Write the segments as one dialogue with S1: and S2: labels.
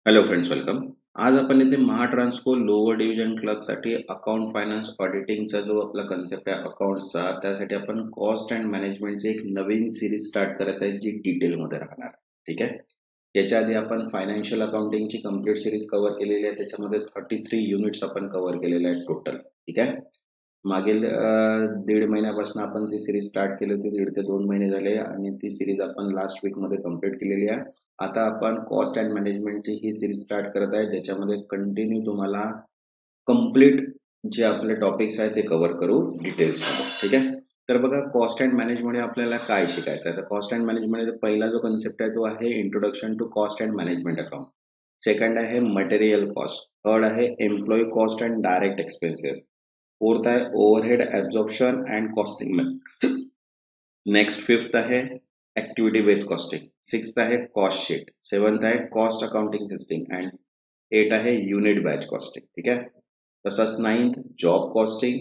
S1: Hello friends, welcome. आज आपण इथे महाट्रान्सको लोअर डिव्हिजन क्लर्कसाठी अकाउंट फायनान्स ऑडिटिंगचा जो आपला कन्सेप्ट आहे अकाउंट्सचा, त्यासाठी आपण कॉस्ट अँड मॅनेजमेंटची एक नवीन सिरीज स्टार्ट करत आहे जी डिटेलमध्ये राहणार. ठीक आहे. याच्या आधी आपण फायनान्शियल अकाउंटिंगची कंप्लीट सिरीज कव्हर केलेली आहे. त्याच्यामध्ये 33 युनिट्स आपण कव्हर केलेले आहेत टोटल. ठीक आहे. मागील 1.5 महिन्यापासून आपण ती सिरीज स्टार्ट केली होती. 1.5 ते 2 महिने झाले आणि ती सिरीज आपण लास्ट वीकमध्ये कंप्लीट केलेली आहे. आता आपण कॉस्ट अँड मॅनेजमेंटची ही सिरीज स्टार्ट करत आहे, ज्याच्यामध्ये कंटिन्यू तुम्हाला कंप्लीट जे आपले टॉपिक्स आहेत ते कव्हर करू डिटेल्समध्ये. ठीक आहे. तर बघा, कॉस्ट अँड मॅनेजमेंट आपल्याला काय शिकायचं आहे. तर कॉस्ट अँड मॅनेजमेंट पहिला जो कन्सेप्ट आहे तो आहे introduction to cost and management account. Second आहे मटेरियल कॉस्ट. थर्ड आहे employee cost and direct expenses. Fourth आहे overhead absorption and costing method. Next fifth आहे ऍक्टिव्हिटी बेस्ड कॉस्टिंग. सिक्स्थ आहे कॉस्ट शीट. सेवन्थ आहे cost accounting system and 8 आहे unit batch costing. ठीक आहे. तसंच 9th job costing,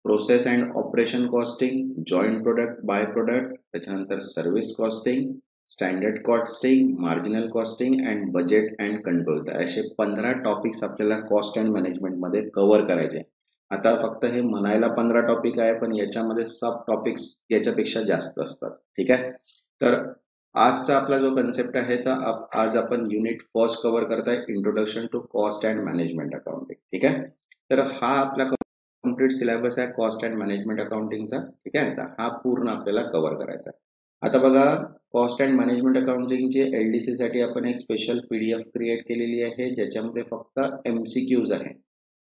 S1: process and operation costing, joint product by product, त्याच्यानंतर service costing, standard costing, marginal costing and budget and control. तर असे 15 topics आपल्याला cost and मॅनेजमेंटमध्ये cover करायचे. आता फक्त हे म्हणायला 15 टॉपिक आहे, पण याच्यामध्ये सब टॉपिक्स याच्यापेक्षा जास्त असतात. ठीक आहे. तर आजचा आपला जो कन्सेप्ट आहे तर आज आपण युनिट फर्स्ट कव्हर करताय, introduction to cost and management accounting. ठीक आहे. तर हा आपला कम्प्लीट सिलेबस आहे कॉस्ट अँड मॅनेजमेंट अकाउंटिंगचा. ठीक आहे. तर हा पूर्ण आपल्याला कव्हर करायचा आहे. आता बघा, कॉस्ट अँड मॅनेजमेंट अकाउंटिंगचे LDC साठी आपण एक स्पेशल PDF क्रिएट केलेली आहे, ज्याच्यामध्ये फक्त MCQs आहे.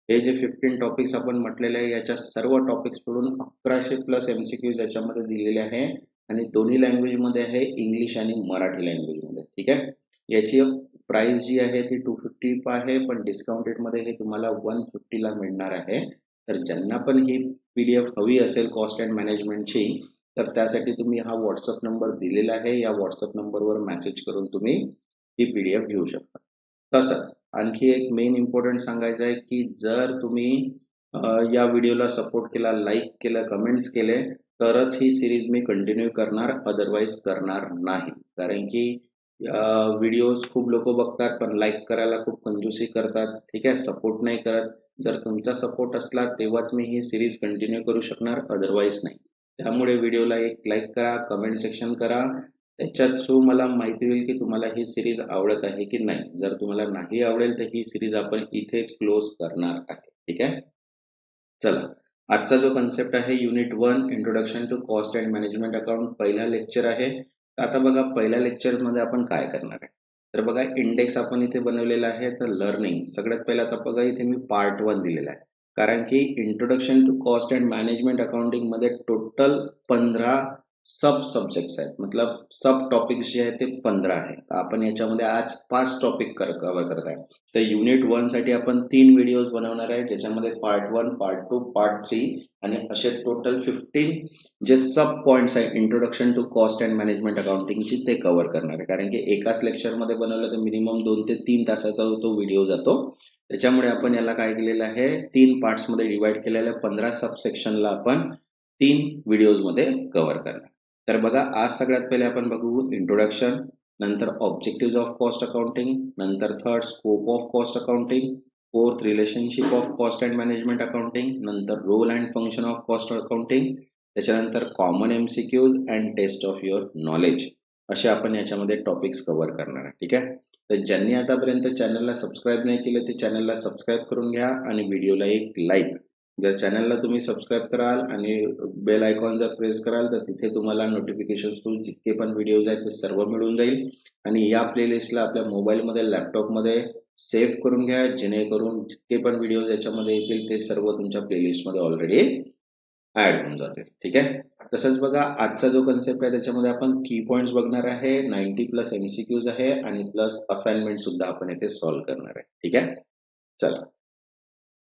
S1: हे जे 15 टॉपिक्स आपण म्हटलेले आहे याच्या सर्व टॉपिक्स कडून 1100+ MCQs याच्यामध्ये दिलेले आहे आणि दोन्ही लँग्वेजमध्ये आहे, इंग्लिश आणि मराठी लँग्वेजमध्ये. ठीक आहे. याची प्राइस जी आहे ती 250 आहे, पण डिस्काउंटेडमध्ये हे तुम्हाला 150ला मिळणार आहे. तर ज्यांना पण ही PDF हवी असेल कॉस्ट अँड मॅनेजमेंटची, तर त्यासाठी तुम्ही हा व्हॉट्सअप नंबर दिलेला आहे. या व्हॉट्सअप नंबरवर मेसेज करून तुम्ही ही PDF घेऊ शकता. तसंच आणखी एक मेन इम्पॉर्टंट सांगायचं आहे की जर तुम्ही या व्हिडिओला सपोर्ट केला, लाईक केलं, कमेंट्स केले, तरच ही सिरीज मी कंटिन्यू करणार, अदरवाईज करणार नाही. कारण की व्हिडिओज खूप लोक बघतात पण लाईक करायला खूप कंजूसी करतात. ठीक आहे. सपोर्ट नाही करत. जर तुमचा सपोर्ट असला तेव्हाच मी ही सिरीज कंटिन्यू करू शकणार, अदरवाईज नाही. त्यामुळे व्हिडिओला एक लाईक करा, कमेंट सेक्शन करा. त्याच्यात थ्रू मला माहिती होईल की तुम्हाला ही सिरीज आवडत आहे की नाही. जर तुम्हाला नाही आवडेल तर ही सिरीज आपण इथेच क्लोज करणार आहे. ठीक आहे. चला, आजचा जो कन्सेप्ट आहे unit 1 introduction to cost and management account, पहिला लेक्चर आहे. आता बघा, पहिल्या लेक्चर मध्ये आपण काय करणार आहे. तर बघा, इंडेक्स आपण इथे बनवलेला आहे. तर लर्निंग सगळ्यात पहिला आता बघा, इथे मी पार्ट 1 दिलेला आहे. कारण की introduction to cost and management accounting मध्ये टोटल 15 सब सब्जेक्ट्स आहेत. मतलब सब टॉपिक्स जे आहेत ते 15 आहेत. आपण याच्यामध्ये आज 5 टॉपिक कव्हर करत आहे. तर युनिट 1 साठी आपण 3 व्हिडिओज बनवणार आहे, ज्याच्यामध्ये पार्ट 1, पार्ट 2, पार्ट 3 आणि असे टोटल 15 जे सब पॉइंट्स आहे introduction to cost and management अकाउंटिंगची ते कव्हर करणार आहे. कारण की एकाच लेक्चरमध्ये बनवलं तर मिनिमम 2 ते 3 तासाचा तो व्हिडिओ जातो. त्याच्यामुळे आपण याला काय केलेलं आहे, 3 पार्ट्समध्ये डिवाइड केलेलं आहे. 15 सब सेक्शनला आपण 3 व्हिडिओजमध्ये कव्हर करणार. तर बघा, आज सगळ्यात पहिले आपण बघू इंट्रोडक्शन, नंतर ऑब्जेक्टिव्ह ऑफ कॉस्ट अकाउंटिंग, नंतर third scope of cost accounting, fourth relationship of cost and management accounting, नंतर role and function of cost accounting, त्याच्यानंतर common MCQs and test of your knowledge. असे आपण याच्यामध्ये टॉपिक्स कव्हर करणार आहे. ठीक आहे. तर ज्यांनी आतापर्यंत चॅनलला सबस्क्राईब नाही केलं ते चॅनलला सबस्क्राईब करून घ्या आणि व्हिडिओला एक लाईक. जर चॅनलला तुम्ही सबस्क्राईब कराल आणि बेल आयकॉन जर प्रेस कराल तर तिथे तुम्हाला नोटिफिकेशन थ्रू जितके पण व्हिडिओज आहेत ते सर्व मिळून जाईल. आणि या प्लेलिस्टला आपल्या मोबाईलमध्ये, लॅपटॉपमध्ये सेव्ह करून घ्या, जेणेकरून जितके पण व्हिडिओज याच्यामध्ये येतील ते सर्व तुमच्या प्लेलिस्टमध्ये ऑलरेडी ऍड होऊन जातील. ठीक आहे. तसंच बघा, आजचा जो कन्सेप्ट आहे त्याच्यामध्ये आपण की पॉइंट्स बघणार आहे, 90+ MCQs आहे आणि प्लस असाइनमेंट सुद्धा आपण येथे सॉल्व्ह करणार आहे. ठीक आहे. चला,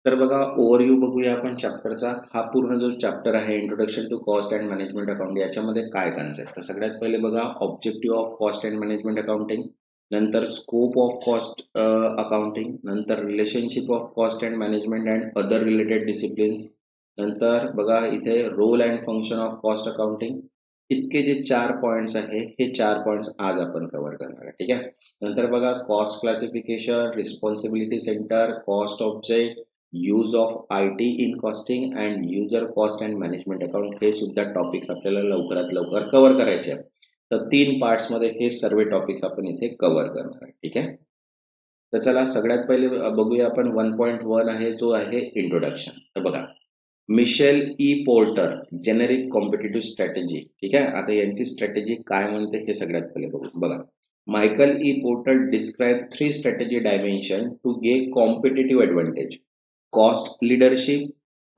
S1: तर बघा, ओव्हरव्ह्यू बघूया आपण चॅप्टरचा. हा पूर्ण जो चॅप्टर आहे introduction to cost and management account, याच्यामध्ये काय कन्सेप्ट. तर सगळ्यात पहिले बघा, objective of cost and management accounting, नंतर स्कोप ऑफ कॉस्ट अकाउंटिंग, नंतर relationship of cost and management and other related disciplines, नंतर बघा इथे role and function of cost accounting, इतके जे 4 पॉइंट्स आहे हे 4 पॉइंट्स आज आपण कव्हर करणार आहे. ठीक आहे. नंतर बघा cost classification, responsibility centre, cost object, use of IT in costing and user cost and management account हे सुद्धा टॉपिक्स आपल्याला लवकरात लवकर कव्हर करायचे आहेत. तर 3 पार्ट्समध्ये हे सर्व टॉपिक्स आपण इथे कव्हर करणार आहे. ठीक आहे. तर चला सगळ्यात पहिले बघूया आपण 1.1 आहे जो आहे इंट्रोडक्शन. तर बघा Michael E Porter generic competitive strategy. ठीक आहे. आता यांची स्ट्रॅटेजी काय म्हणते हे सगळ्यात पहिले बघू. बघा Michael E Porter describe 3 strategy dimension to gain competitive advantage: cost leadership,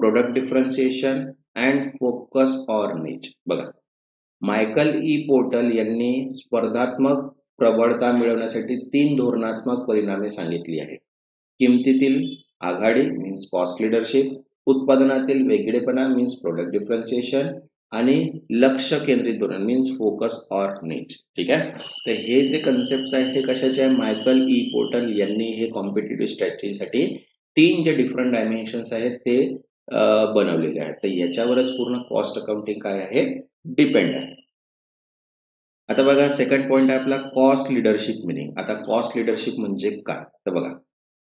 S1: product differentiation and focus or niche. बघा मायकल ई पोर्टर यांनी स्पर्धात्मक प्रबळता मिळवण्यासाठी 3 धोरणात्मक परिणामे सांगितली आहेत. किमतीतील आघाडी मीन्स कॉस्ट लीडरशिप, उत्पादनातील वेगळेपणा मीन्स प्रोडक्ट डिफरन्शिएशन आणि लक्ष केंद्रित धोरण मीन्स फोकस ऑर निच. ठीक आहे. तर हे जे कन्सेप्ट आहे हे कशाचे आहे? मायकल ई पोर्टर यांनी हे कॉम्पिटिटिव्ह स्ट्रॅटेजीसाठी 3 जे डिफरंट डायमेन्शन्स आहेत ते बनवलेले आहेत. तर याच्यावरच पूर्ण कॉस्ट अकाउंटिंग काय आहे डिपेंड आहे. आता बघा सेकंड पॉइंट आहे आपला कॉस्ट लीडरशिप मिनिंग. आता कॉस्ट लीडरशिप म्हणजे काय? तर बघा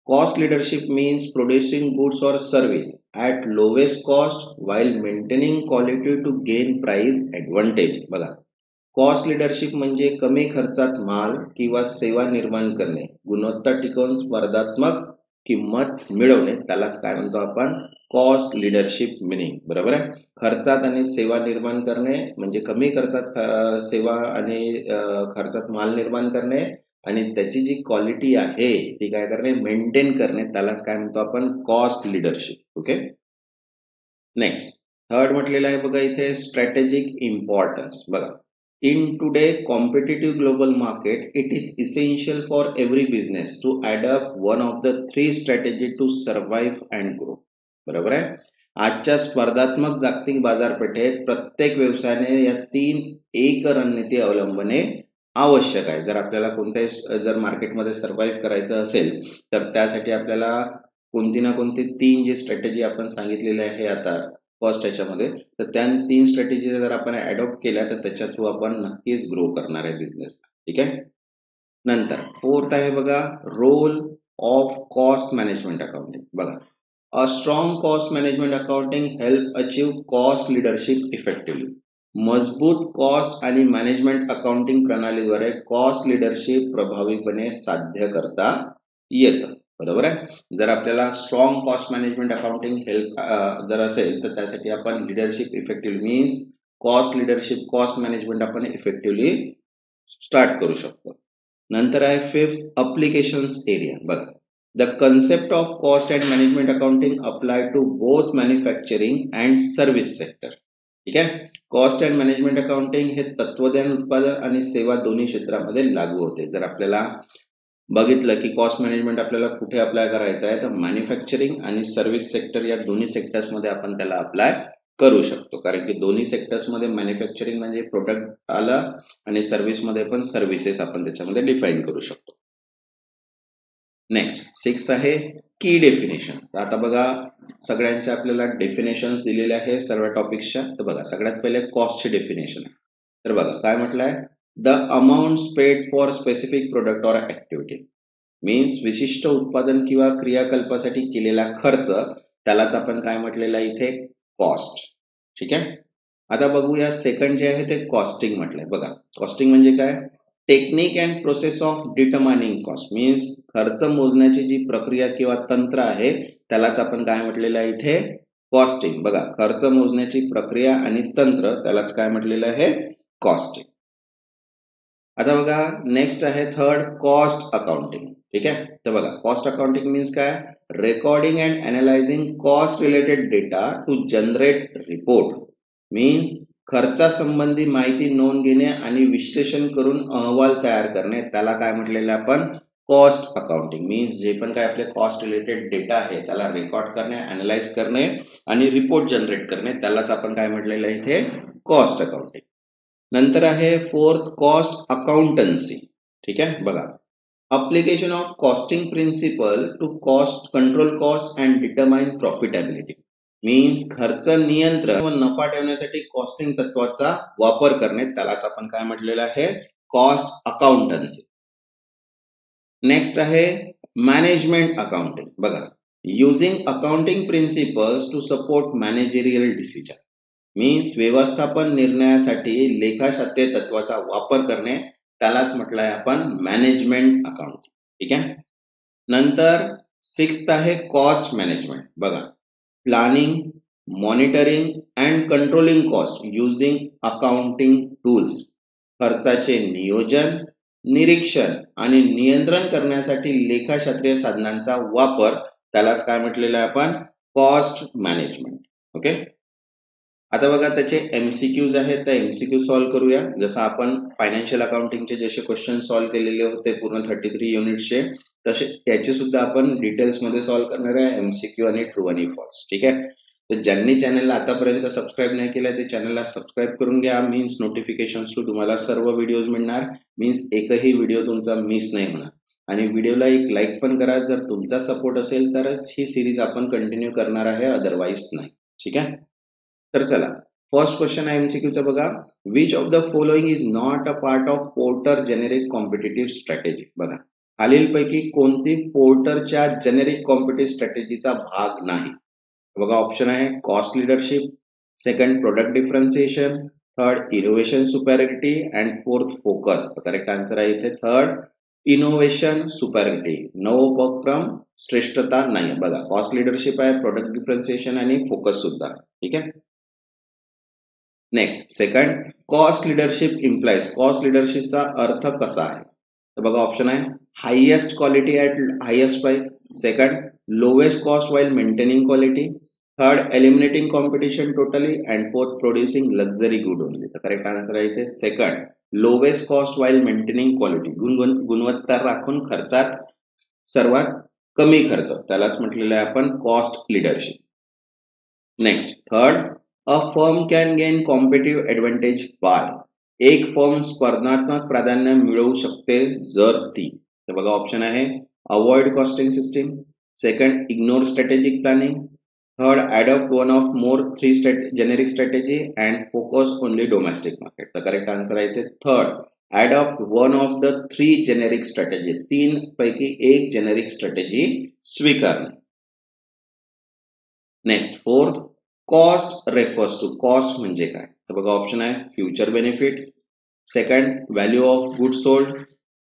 S1: cost leadership means producing goods or service at lowest cost while maintaining quality to gain price advantage. बघा कॉस्ट लीडरशिप म्हणजे कमी खर्चात माल किंवा सेवा निर्माण करणे, गुणवत्ता टिकवून स्पर्धात्मक किंमत मिळवणे, त्यालाच काय म्हणतो आपण कॉस्ट लीडरशिप मिनिंग. बरोबर आहे. खर्चात आणि सेवा निर्माण करणे म्हणजे कमी खर्चात सेवा आणि खर्चात माल निर्माण करणे आणि त्याची जी क्वालिटी आहे ती काय करणे मेंटेन करणे, त्यालाच काय म्हणतो आपण cost leadership. Okay. Next third म्हटलेलं आहे बघा इथे स्ट्रॅटेजिक इम्पॉर्टन्स. बघा in today competitive global market it is essential for every business to adopt one of the 3 strategy to survive and grow. बरोबर आहे. आजच्या स्पर्धात्मक जागतिक बाजारपेठेत प्रत्येक व्यवसायाने या 3 एक रणनीती अवलंबणे आवश्यक आहे. जर आपल्याला कोणत्याही जर मार्केटमध्ये सर्व्हाइव्ह करायचं असेल तर त्यासाठी आपल्याला कोणती ना कोणती 3 जी स्ट्रॅटेजी आपण सांगितलेली आहे आता फर्स्ट ह्याच्यामध्ये, तर त्या 3 स्ट्रॅटेजी जर आपण अडॉप्ट केल्या तर त्याच्या थ्रू आपण नक्कीच ग्रो करणार आहे बिझनेस. ठीक आहे. नंतर फोर्थ आहे बघा role of cost management accounting. बघा a strong cost management accounting help achieve cost leadership effectively. मजबूत कॉस्ट आणि मॅनेजमेंट अकाउंटिंग प्रणालीद्वारे कॉस्ट लीडरशिप प्रभावीपणे साध्य करता येतं. बरोबर आहे. जर आपल्याला strong cost management accounting help जर असेल तर त्यासाठी आपण leadership effectively means cost leadership cost management आपण इफेक्टिव्हली स्टार्ट करू शकतो. नंतर आहे फिफ्थ अप्लिकेशन्स एरिया. बघा the concept of cost and management accounting apply to both manufacturing and service sector. ठीक आहे. कॉस्ट अँड मॅनेजमेंट अकाउंटिंग हे तत्वज्ञान उत्पादन आणि सेवा दोन्ही क्षेत्रामध्ये लागू होते. जर आपल्याला बघितलं की कॉस्ट मॅनेजमेंट आपल्याला कुठे अप्लाय करायचं आहे तर मॅन्युफॅक्चरिंग आणि सर्व्हिस सेक्टर या दोन्ही सेक्टर्समध्ये आपण त्याला अप्लाय करू शकतो. कारण की दोन्ही सेक्टर्समध्ये मॅन्युफॅक्चरिंग म्हणजे प्रोडक्ट आलं आणि सर्व्हिसमध्ये पण सर्व्हिसेस आपण त्याच्यामध्ये डिफाईन करू शकतो. नेक्स्ट 6 आहे की डेफिनेशन. आता बघा सगळ्यांच्या आपल्याला डेफिनेशन्स दिलेले आहे सर्व टॉपिक्सच्या. तर बघा सगळ्यात पहिले कॉस्टची डेफिनेशन आहे. तर बघा काय म्हटलंय the amount paid for specific product or activity means विशिष्ट उत्पादन किंवा क्रियाकल्पासाठी केलेला खर्च, त्यालाच आपण काय म्हटलेलं आहे इथे कॉस्ट. ठीक आहे. आता बघूया सेकंड जे आहे ते कॉस्टिंग म्हटलंय. बघा कॉस्टिंग म्हणजे काय technique and process of determining cost means खर्च मोजण्याची जी प्रक्रिया किंवा तंत्र आहे त्यालाच आपण काय म्हटलेलं आहे इथे कॉस्टिंग. बघा खर्च मोजण्याची प्रक्रिया आणि तंत्र त्यालाच काय म्हटलेलं आहे कॉस्टिंग. आता बघा नेक्स्ट आहे थर्ड कॉस्ट अकाउंटिंग. ठीक आहे. तर बघा कॉस्ट अकाउंटिंग मीन्स काय recording and analysing cost related data to generate report means खर्चासंबंधी माहिती नोंद घेणे आणि विश्लेषण करून अहवाल तयार करणे, त्याला काय म्हटलेलं आपण कॉस्ट अकाउंटिंग. मीन्स जे पण काय आपले कॉस्ट रिलेटेड डेटा आहे त्याला रेकॉर्ड करणे, अनालाइज करणे आणि रिपोर्ट जनरेट करणे, त्यालाच आपण काय म्हटलेलं आहे इथे कॉस्ट अकाउंटिंग. नंतर आहे फोर्थ कॉस्ट अकाउंटन्सी. ठीक आहे. बघा application of costing principle to cost control cost and determine profitability. Means खर्च नियंत्रण व नफा ठेवण्यासाठी कॉस्टिंग तत्वाचा वापर करणे, त्यालाच आपण काय म्हटलेलं आहे, कॉस्ट अकाउंटन्सी. नेक्स्ट आहे मॅनेजमेंट अकाउंटिंग. बघा, using accounting principles to support managerial decision. Means व्यवस्थापन निर्णयासाठी लेखाशास्त्रीय तत्वाचा वापर करणे, त्यालाच म्हटलंय आपण मॅनेजमेंट अकाउंटिंग. ठीक आहे. नंतर 6th आहे कॉस्ट मॅनेजमेंट. बघा, planning, monitoring and controlling cost using accounting tools. खर्चाचे नियोजन, निरीक्षण आणि नियंत्रण करण्यासाठी लेखाशास्त्रीय साधनांचा वापर, त्यालाच काय म्हटलेलं आहे आपण, कॉस्ट मॅनेजमेंट. ओके. आता बघा, त्याचे MCQs आहेत, त्या MCQ सॉल्व्ह करूया. जसं आपण फायनान्शियल अकाउंटिंगचे जसे क्वेश्चन सॉल्व्ह केलेले होते पूर्ण 33 युनिट्सचे, तसे त्याचे सुद्धा आपण डिटेल्स मध्ये सॉल्व्ह करणार आहे, MCQ आणि ट्रू आणि फॉल्स. ठीक आहे. तर ज्यांनी चॅनलला आतापर्यंत सबस्क्राईब नाही केलं ते चॅनलला सबस्क्राईब करून घ्या. मीन्स नोटिफिकेशन थ्रू तुम्हाला सर्व व्हिडिओज मिळणार. मीन्स एकही व्हिडिओ तुमचा मिस नाही होणार. आणि व्हिडिओला एक लाईक पण करा. जर तुमचा सपोर्ट असेल तरच ही सिरीज आपण कंटिन्यू करणार आहे, अदरवाईज नाही. ठीक आहे. तर चला, फर्स्ट क्वेश्चन आहे MCQचा. बघा, which of the following is not a part of porter generic competitive strategy. बघा, खालीलपैकी कोणती पोर्टरच्या जेनेरिक कॉम्पिटिटिव्ह स्ट्रॅटेजीचा भाग नाही. बघा, ऑप्शन आहे cost leadership, second product differentiation, third innovation superiority and fourth focus. Correct answer आहे इथे थर्ड, इनोव्हेशन सुपॅरिटी. नवोपक्रम श्रेष्ठता नाही. बघा, कॉस्ट लिडरशिप आहे, प्रोडक्ट डिफरन्सिएशन आणि फोकस सुद्धा. ठीक आहे. Next, second, cost leadership implies. Cost लिडरशिपचा अर्थ कसा आहे. तर बघा, ऑप्शन आहे highest quality at highest price, second lowest cost while maintaining quality, third eliminating competition totally and fourth producing luxury good only. तर करेक्ट आन्सर आहे इथे second, lowest cost while maintaining quality. गुणवत्ता राखून खर्चात सर्वात कमी खर्च, त्यालाच म्हटलेलं आहे आपण cost leadership. Next, third, a firm can gain competitive advantage by. एक फर्म स्पर्धात्मक प्राधान्य मिळवू शकते जर ती. तर बघा, ऑप्शन आहे avoid costing system, second ignore strategic planning, third adopt one of more 3 generic strategy and focus only domestic market. तर करेक्ट आन्सर आहे इथे third, adopt one of the 3 generic strategy. 3 पैकी एक जेनेरिक स्ट्रॅटेजी स्वीकारणे. Next, fourth, cost refers to. Cost म्हणजे काय. तर बघा, ऑप्शन आहे future benefit, second value of good sold,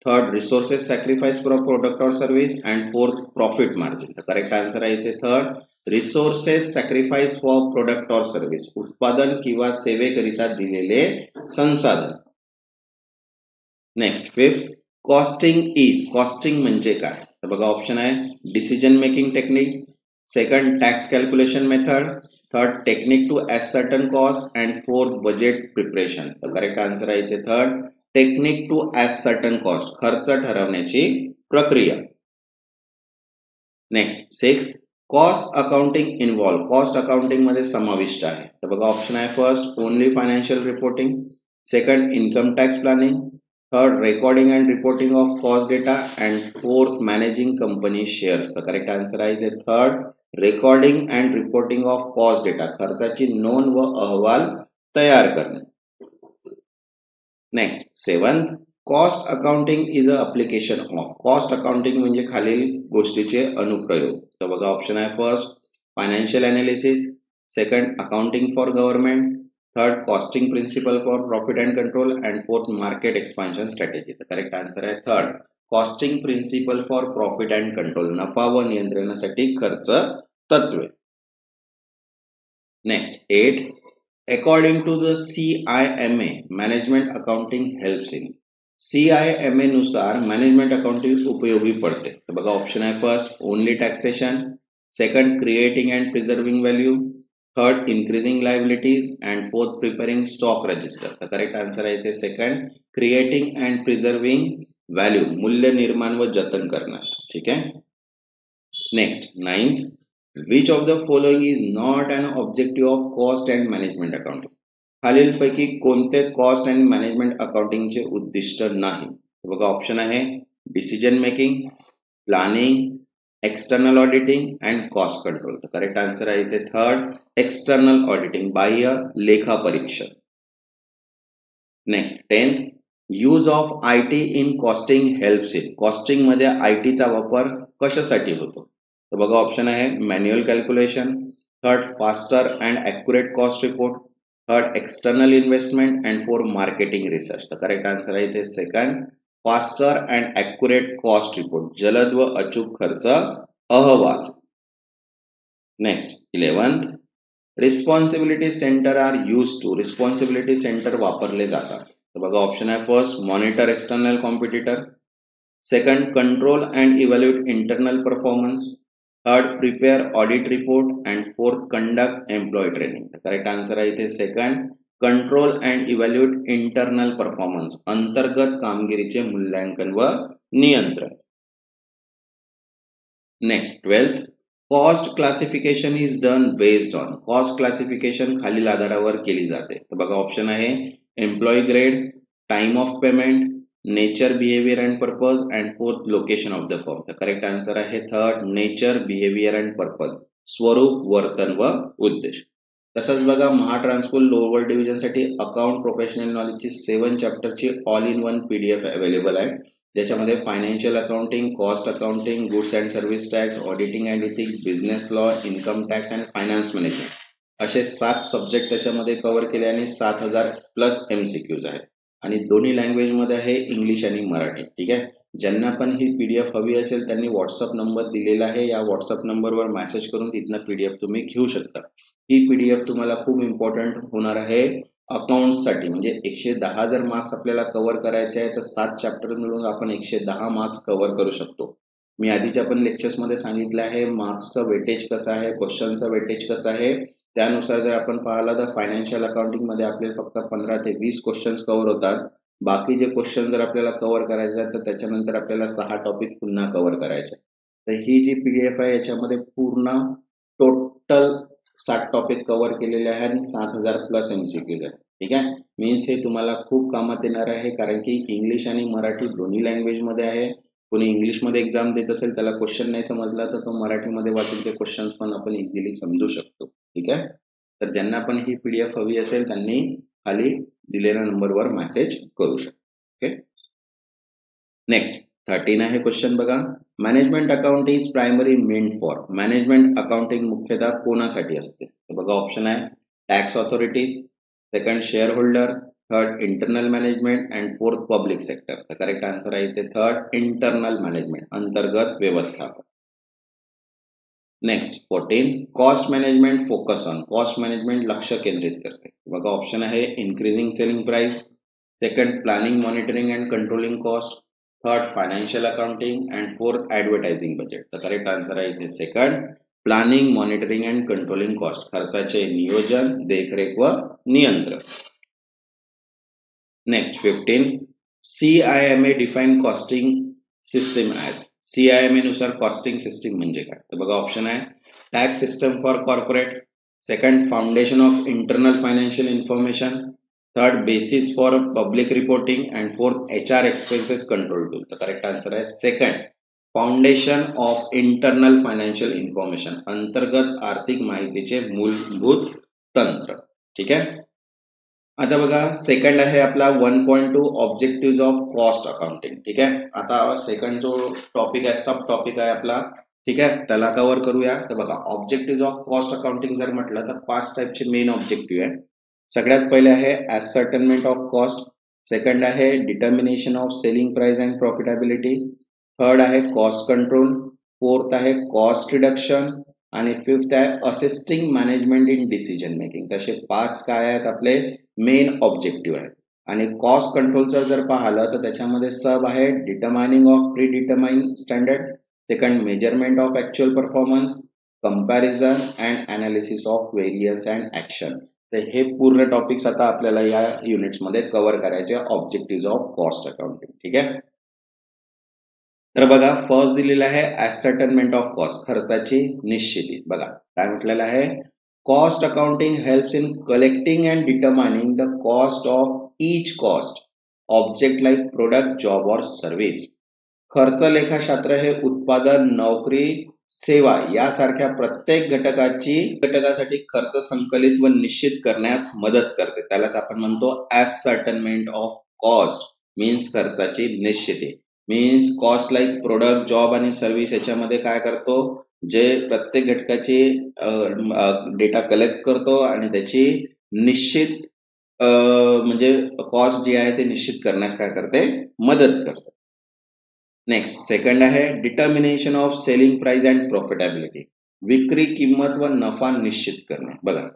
S1: third resources sacrifice for product or service and fourth profit margin. तर correct answer आहे इथे third, resources sacrifice for product or service. उत्पादन किंवा सेवेकरिता दिलेले संसाधन. Next, fifth, costing is. Costing म्हणजे काय. तर बघा, ऑप्शन आहे decision making technique, second tax calculation method, third technique to ascertain cost and fourth budget preparation. तर करेक्ट आन्सर आहे इथे third, technique to ascertain cost, खर्च ठरवण्याची प्रक्रिया. Next, sixth, cost accounting involve. Cost accounting मध्ये समाविष्ट आहे. तर बघा, ऑप्शन आहे first only financial reporting, second income tax planning, third recording and reporting of cost data and fourth managing company shares. तर करेक्ट आन्सर आहे इथे third, recording and reporting of cost data, खर्चाची नोंद व अहवाल तयार करणे. Next, seventh, cost accounting is a application of. Cost accounting म्हणजे खालील गोष्टीचे अनुप्रयोग. तर बघा, ऑप्शन आहे first financial analysis, second accounting for government, third costing principle for profit and control and fourth market expansion strategy. तर करेक्ट आन्सर आहे third, costing principle for profit and control, नफा व नियंत्रणासाठी खर्च तत्वे. Next, 8, according to the CIMA management accounting helps in. CIMA नुसार management accounting उपयोगी पडते. तर बघा, ऑप्शन आहे first only taxation, second creating and preserving value, third increasing liabilities and fourth preparing stock register. तर करेक्ट आन्सर आहे इथे second, creating and preserving value, मूल्य निर्माण व जतन करणार. ठीक आहे. Next, 9th, which of the following is not an objective of cost and management accounting. खालीलपैकी कोणते कॉस्ट अँड मॅनेजमेंट अकाउंटिंगचे उद्दिष्ट नाही. बघा, ऑप्शन आहे decision making, planning, external auditing and cost control. तर करेक्ट आन्सर आहे इथे थर्ड एक्सटर्नल ऑडिटिंग, बाह्य लेखा परीक्षण. Next 10th use of IT in costing helps in. Costing मध्ये IT चा वापर कशासाठी होतो? तर बघा ऑप्शन आहे manual calculation, third faster and accurate cost report, third external investment and four marketing research. तर करेक्ट आन्सर आहे इथे second faster and accurate cost report, जलद व अचूक खर्च अहवाल. Next 11th responsibility centre are use to. Responsibility centre वापरले जातात. तर बघा ऑप्शन आहे first monitor external competitor, second control and evaluate internal performance, third prepare audit report and fourth conduct employ training. Correct answer आहे इथे second control and evaluate internal performance, अंतर्गत कामगिरीचे मूल्यांकन व नियंत्रण. Next 12th cost classification is done based on. Cost classification खालील आधारावर केली जाते. तर बघा ऑप्शन आहे employee grade, time of payment, nature behaviour and purpose and fourth location of the firm. तर करेक्ट आन्सर आहे third nature behaviour and purpose, स्वरूप वर्तन व उद्देश. तसंच बघा महाट्रान्सकोल लोअर डिव्हिजन साठी account professional नॉलेजची 7 चॅप्टरची all in one PDF available आहे, ज्याच्यामध्ये financial accounting, cost accounting, goods and service tax, auditing and ethics, business law, income tax and finance management असे 7 सब्जेक्ट त्याच्यामध्ये कव्हर केले आणि 7,000+ MCQs आहेत आणि दोन्ही लँग्वेजमध्ये आहे इंग्लिश आणि मराठी. ठीक आहे. ज्यांना पण ही PDF हवी असेल त्यांनी व्हॉट्सअप नंबर दिलेला आहे, या व्हॉट्सअप नंबरवर मेसेज करून तिथनं PDF तुम्ही घेऊ शकता. ही PDF तुम्हाला खूप इम्पॉर्टंट होणार आहे अकाउंट्ससाठी. म्हणजे 110 जर मार्क्स आपल्याला कव्हर करायचे आहे तर 7 चॅप्टर मिळून आपण 110 मार्क्स कव्हर करू शकतो. मी आधीच्या पण लेक्चर्समध्ये सांगितलं आहे मार्क्सचं वेटेज कसं आहे, क्वेश्चनचं वेटेज कसं आहे. त्यानुसार जर आपण पाहिलं तर फायनान्शियल अकाउंटिंगमध्ये आपले फक्त 15 ते 20 क्वेश्चन्स कव्हर होतात. बाकी जे क्वेश्चन जर आपल्याला कव्हर करायचे आहेत तर त्याच्यानंतर आपल्याला 6 टॉपिक पुन्हा कव्हर करायचे. तर ही जी PDF आहे याच्यामध्ये पूर्ण टोटल 7 टॉपिक कव्हर केलेले आहे आणि 7,000+ MCQs आहे. ठीक आहे. मीन्स हे तुम्हाला खूप कामात येणार आहे, कारण की इंग्लिश आणि मराठी दोन्ही लँग्वेजमध्ये आहे. कोणी इंग्लिशमध्ये एक्झाम देत असेल त्याला क्वेश्चन नाही समजला तर तो मराठीमध्ये वाचून ते क्वेश्चन्स पण आपण इझिली समजू शकतो. ठीक आहे. तर ज्यांना पण ही PDF हवी असेल त्यांनी खाली दिलेल्या नंबरवर मेसेज करू शकतो. ओके. नेक्स्ट 13 आहे क्वेश्चन बघा. Management account is primary meant for. Management accounting मुख्यतः कोणासाठी असते? तर बघा ऑप्शन आहे tax authorities, second share holder, third internal management and fourth public sector. तर करेक्ट आन्सर आहे इथे थर्ड इंटरनल मॅनेजमेंट, अंतर्गत व्यवस्थापन. Next 14 cost management focus on. Cost management लक्ष केंद्रित करते. बघा ऑप्शन आहे increasing selling price, second planning monitoring and controlling cost, third financial accounting and fourth advertising budget. तर करेक्ट आन्सर आहे इथे second planning monitoring and controlling cost, खर्चाचे नियोजन, देखरेख व नियंत्रण. Next 15 CIMA define costing system as. CIMA नुसार costing system म्हणजे काय? तर बघा ऑप्शन आहे tax system for corporate, second foundation of internal financial information, third basis for public reporting and fourth HR expenses control tool. तर correct answer आहे second foundation of internal financial information, अंतर्गत आर्थिक माहितीचे मूलभूत तंत्र. ठीक आहे. आता बघा सेकंड आहे आपला 1.2 ऑब्जेक्टिव्ह ऑफ कॉस्ट अकाउंटिंग. ठीक आहे. आता सेकंड जो टॉपिक आहे सब टॉपिक आहे आपला. ठीक आहे. त्याला कव्हर करूया. तर बघा ऑब्जेक्टिव्ह ऑफ कॉस्ट अकाउंटिंग जर म्हटलं तर 5 टाईपचे मेन ऑब्जेक्टिव्ह आहे. सगळ्यात पहिले आहे ॲसर्टनमेंट ऑफ कॉस्ट, सेकंड आहे determination of selling price and profitability, third आहे कॉस्ट कंट्रोल, फोर्थ आहे कॉस्ट रिडक्शन आणि फिफ्थ आहे assisting management in decision making. तसे 5 काय आहेत आपले मेन ऑब्जेक्टिव्ह आहेत. आणि कॉस्ट कंट्रोलचं जर पाहिलं तर त्याच्यामध्ये सब आहे determining of predetermined standard, second measurement of actual performance, comparison and analysis of variance and action. तर हे पूर्ण टॉपिक्स आता आपल्याला या युनिट्समध्ये कव्हर करायचे ऑब्जेक्टिव्ह ऑफ कॉस्ट अकाउंटिंग. ठीक आहे. तर बघा फर्स्ट दिलेला आहे ॲसर्टनमेंट ऑफ कॉस्ट, खर्चाची निश्चिती. बघा काय म्हटलेलं आहे cost accounting helps in collecting and determining the cost of each cost object like product, job or service. खर्च लेखाशास्त्र हे उत्पादन, नोकरी, सेवा यासारख्या प्रत्येक घटकासाठी खर्च संकलित व निश्चित करण्यास मदत करते. त्यालाच आपण म्हणतो ॲसर्टनमेंट ऑफ कॉस्ट, मीन्स खर्चाची निश्चिती. Means cost like product, job आणि सर्व्हिस याच्यामध्ये काय करतो, जे प्रत्येक घटकाची डेटा कलेक्ट करतो आणि त्याची निश्चित म्हणजे कॉस्ट जी आहे ते निश्चित करण्यास काय करते, मदत करते. नेक्स्ट सेकंड आहे determination of selling price and profitability. विक्री किंमत व नफा निश्चित करणे. बघा,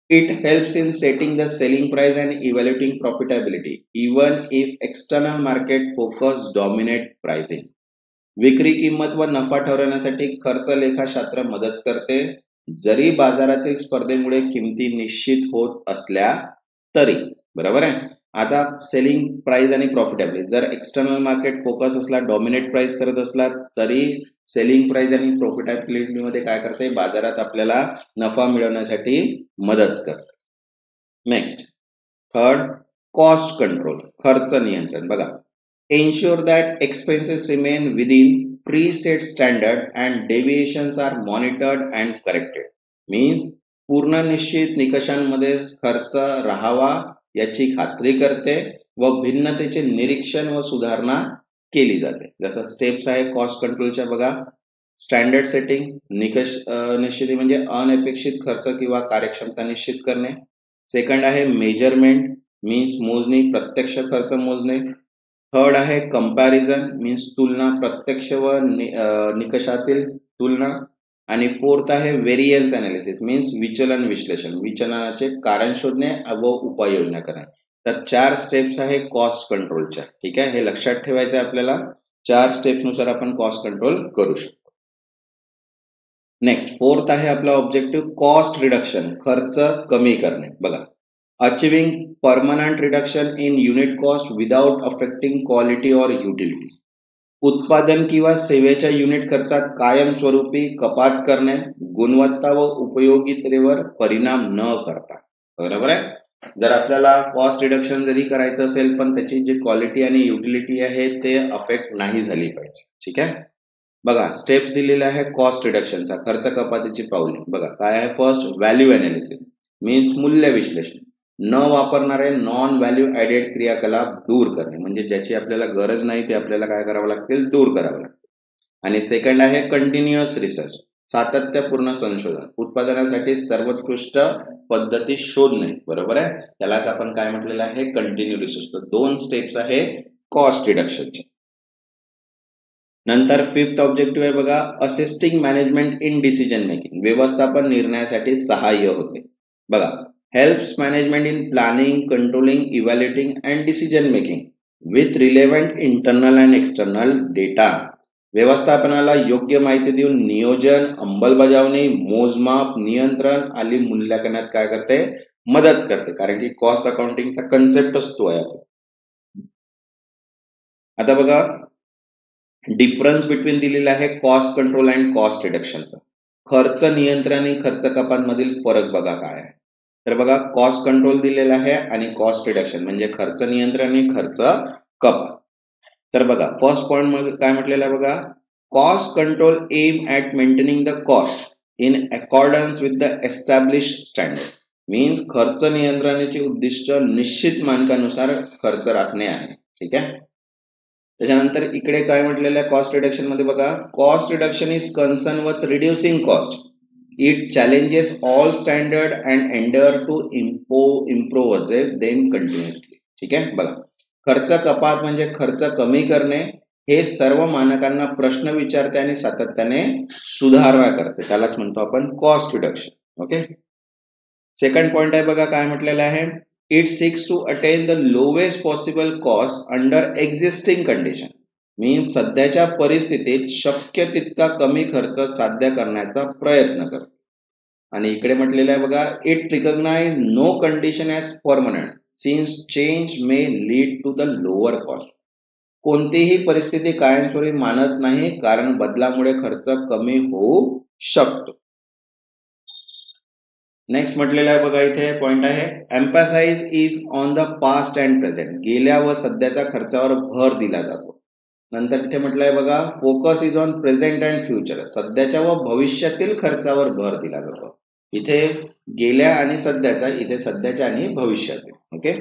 S1: it helps in setting the selling price and evaluating profitability even if external market focus dominate pricing. विक्री किंमत व नफा ठरवण्यासाठी खर्च लेखाशास्त्र मदत करते, जरी बाजारातील स्पर्धेमुळे किमती निश्चित होत असल्या तरी. बरोबर आहे. आता सेलिंग प्राइस आणि प्रॉफिटेबिलिटी, जर एक्सटर्नल मार्केट फोकस असला, डॉमिनेट प्राइस करत असला, तरी सेलिंग प्राइस आणि प्रॉफिटेबिलिटी मध्ये काय करते, बाजारात आपल्याला नफा मिळवण्यासाठी मदत करते. नेक्स्ट थर्ड, कॉस्ट कंट्रोल, खर्च नियंत्रण. बघा, ensure that expenses remain within preset standard and deviations are monitored and corrected. Means पूर्ण निश्चित निकषांमध्ये खर्च राहावा याची खात्री करते व भिन्नतेचे निरीक्षण व सुधारणा केली जाते. जसं स्टेप्स आहे कॉस्ट कंट्रोलच्या. बघा, स्टँडर्ड सेटिंग, निकष निश्चिती म्हणजे अनपेक्षित खर्च किंवा कार्यक्षमता निश्चित करणे. सेकंड आहे मेजरमेंट, मीन्स मोजणी, प्रत्यक्ष खर्च मोजणे. थर्ड आहे कंपॅरिझन, मीन्स तुलना, प्रत्यक्ष व निकषातील तुलना. आणि फोर्थ आहे व्हेरियन्स अनालिसिस, मीन्स विचलन विश्लेषण, विचलनाचे कारण शोधणे व उपाययोजना करणे. तर 4 स्टेप्स आहे कॉस्ट कंट्रोलच्या. ठीक आहे, हे लक्षात ठेवायचं आहे आपल्याला. 4 स्टेप्स नुसार आपण कॉस्ट कंट्रोल करू शकतो. नेक्स्ट फोर्थ आहे आपला ऑब्जेक्टिव्ह कॉस्ट रिडक्शन, खर्च कमी करणे. बघा, achieving permanent reduction in unit cost without affecting quality और युटिलिटी. उत्पादन किंवा सेवेच्या युनिट खर्चात कायमस्वरूपी कपात करणे, गुणवत्ता व उपयोगितेवर परिणाम न करता. बरोबर आहे. जर आपल्याला कॉस्ट रिडक्शन जरी करायचं असेल पण त्याची जी क्वालिटी आणि युटिलिटी आहे ते अफेक्ट नाही झाली पाहिजे. ठीक आहे. बघा, स्टेप्स दिलेले आहे कॉस्ट रिडक्शनचा, खर्च कपातीची पावले. बघा काय आहे, फर्स्ट व्हॅल्यू अनालिसिस, मीन्स मूल्य विश्लेषण. न वापरणारे नॉन व्हॅल्यू ऍडेड क्रियाकलाप दूर करणे, म्हणजे ज्याची आपल्याला गरज नाही ते आपल्याला काय करावं लागतील, दूर करावं लागतील. आणि सेकंड आहे कंटिन्युअस रिसर्च, सातत्यपूर्ण संशोधन, उत्पादनासाठी सर्वोत्कृष्ट पद्धती शोधणे. बरोबर आहे, त्यालाच आपण काय म्हटलेलं आहे, कंटिन्यू रिसर्च. तर 2 स्टेप्स आहे कॉस्ट रिडक्शनचे. नंतर फिफ्थ ऑब्जेक्टिव्ह आहे बघा, assisting management in decision making, व्यवस्थापन निर्णयासाठी सहाय्य होते. बघा, helps management in planning, controlling, evaluating and decision making with relevant internal and external data. व्यवस्थापनाला योग्य माहिती देऊन नियोजन, अंमलबजावणी, मोजमाप, नियंत्रण आणि मूल्यांकनात काय करते, मदत करते. कारण की कॉस्ट अकाउंटिंगचा कन्सेप्टच तो आहे. आता बघा, डिफरन्स बिटवीन दिलेला आहे कॉस्ट कंट्रोल अँड कॉस्ट रिडक्शनचा. खर्च नियंत्रण आणि खर्च कपात मधील फरक बघा काय आहे. तर बघा, कॉस्ट कंट्रोल दिलेला आहे आणि कॉस्ट रिडक्शन म्हणजे खर्च नियंत्रण आणि खर्च कपात. तर बघा, फर्स्ट पॉइंट मध्ये काय म्हटलेलं आहे बघा, cost control aim at maintaining the cost in accordance with the established standard. Means खर्च नियंत्रणाचे उद्दिष्ट निश्चित मानकानुसार खर्च राखणे आहे. ठीक आहे. त्याच्यानंतर इकडे काय म्हटलेलं आहे कॉस्ट रिडक्शन मध्ये बघा, cost reduction is concern with reducing cost. It challenges all standard and endeavour to improve them continuously. ठीक आहे. बघा, खर्च कपात म्हणजे खर्च कमी करणे, हे सर्व मानकांना प्रश्न विचारते आणि सातत्याने सुधारणा करते. त्यालाच म्हणतो आपण cost reduction. Okay. Second point आहे बघा, काय म्हटलेलं आहे, it seeks to attain the lowest possible cost under existing condition. Means सध्याच्या परिस्थितीत शक्य तितका कमी खर्च साध्य करण्याचा प्रयत्न करतो. आणि इकडे म्हटलेलं आहे बघा, it recognise no condition as permanent since change may lead to the lower cost. कोणतीही परिस्थिती कायमस्वरूपी मानत नाही, कारण बदलामुळे खर्च कमी होऊ शकतो. नेक्स्ट म्हटलेलं आहे बघा, इथे पॉइंट आहे, emphasis is on the past and present. गेल्या व सध्याच्या खर्चावर भर दिला जातो. नंतर इथे म्हटलंय बघा, focus is on present and future, सध्याच्या व भविष्यातील खर्चावर भर दिला जातो. इथे गेल्या आणि सध्याचा, इथे सध्याच्या आणि भविष्यातील. ओके.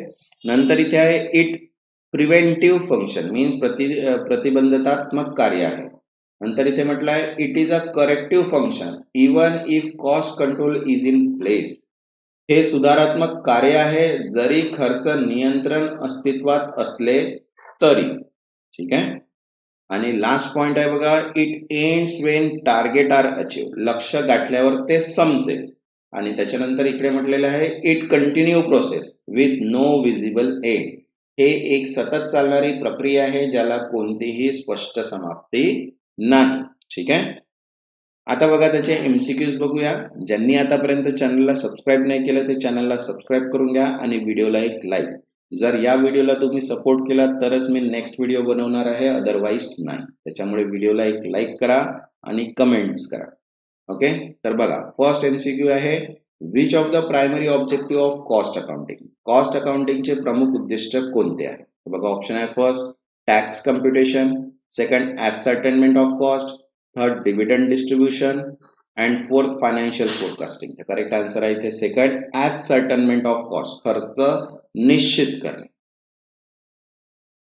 S1: नंतर इथे आहे इट प्रिव्हेंटिव्ह फंक्शन मीन्स प्रतिबंधात्मक कार्य आहे. नंतर इथे म्हटलंय it is a corrective function even if cost control is in place, हे सुधारात्मक कार्य आहे जरी खर्च नियंत्रण अस्तित्वात असले तरी. ठीक आहे. आणि लास्ट पॉइंट आहे बघा, it ends when target are achieve, लक्ष्य गाठल्यावर ते संपते. आणि त्याच्यानंतर इकडे म्हटलेलं आहे it continue process with no visible end, हे एक सतत चालणारी प्रक्रिया आहे ज्याला कोणतीही स्पष्ट समाप्ती नाही. ठीक आहे. आता बघा त्याचे एमसीक्यूज बघूया. ज्यांनी आतापर्यंत चॅनलला सबस्क्राईब नाही केलं ते चॅनलला सबस्क्राईब करून घ्या आणि व्हिडिओला एक लाईक. जर या व्हिडिओला तुम्ही सपोर्ट केला तरच मी नेक्स्ट व्हिडिओ बनवणार आहे, अदरवाईज नाही. त्याच्यामुळे व्हिडिओला एक लाईक करा आणि कमेंट्स करा. ओके. तर बघा फर्स्ट एमसीक्यू आहे, which of the primary objective of cost accounting, cost अकाउंटिंगचे प्रमुख उद्दिष्ट कोणते आहे. बघा ऑप्शन आहे first tax computation, second ascertainment of cost, third dividend distribution and fourth financial forecasting. Correct answer आहे इथे सेकंड ॲसर्टेनमेंट ऑफ कॉस्ट, खर्च निश्चित करणे.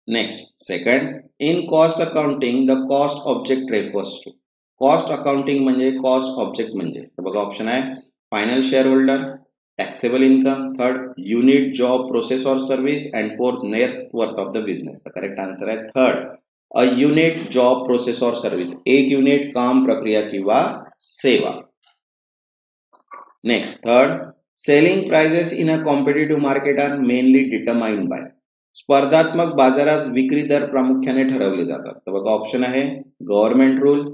S1: Next second, in cost accounting the cost object refers to, cost accounting म्हणजे cost object म्हणजे. बघा option आहे final share holder, taxable income, third unit job process और service and fourth net worth of the business. Correct answer आहे third a unit job process और service, एक युनिट काम प्रक्रिया किंवा सेवा. Next third, selling prices in a competitive market are mainly determined by, स्पर्धात्मक बाजारात विक्री दर प्रामुख्याने ठरवले जातात. तर बघा ऑप्शन आहे government rule,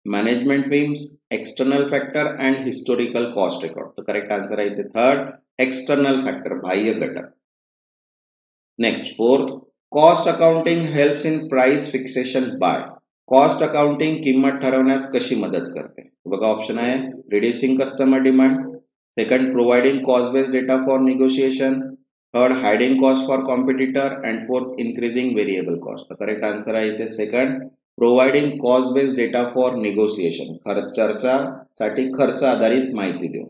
S1: management whims, external factor and historical cost record. तर करेक्ट आन्सर आहे इथे थर्ड एक्सटर्नल फॅक्टर, बाह्य घटक. Next fourth, cost accounting helps in price fixation by, cost accounting किंमत ठरवण्यास कशी मदत करते. बघा ऑप्शन आहे reducing customer demand, second providing cost based data for negotiation, third hiding cost for competitor and fourth increasing variable cost. Correct answer आहे इथे second providing cost based data for negotiation, चर्चासाठी खर्च आधारित माहिती देऊ.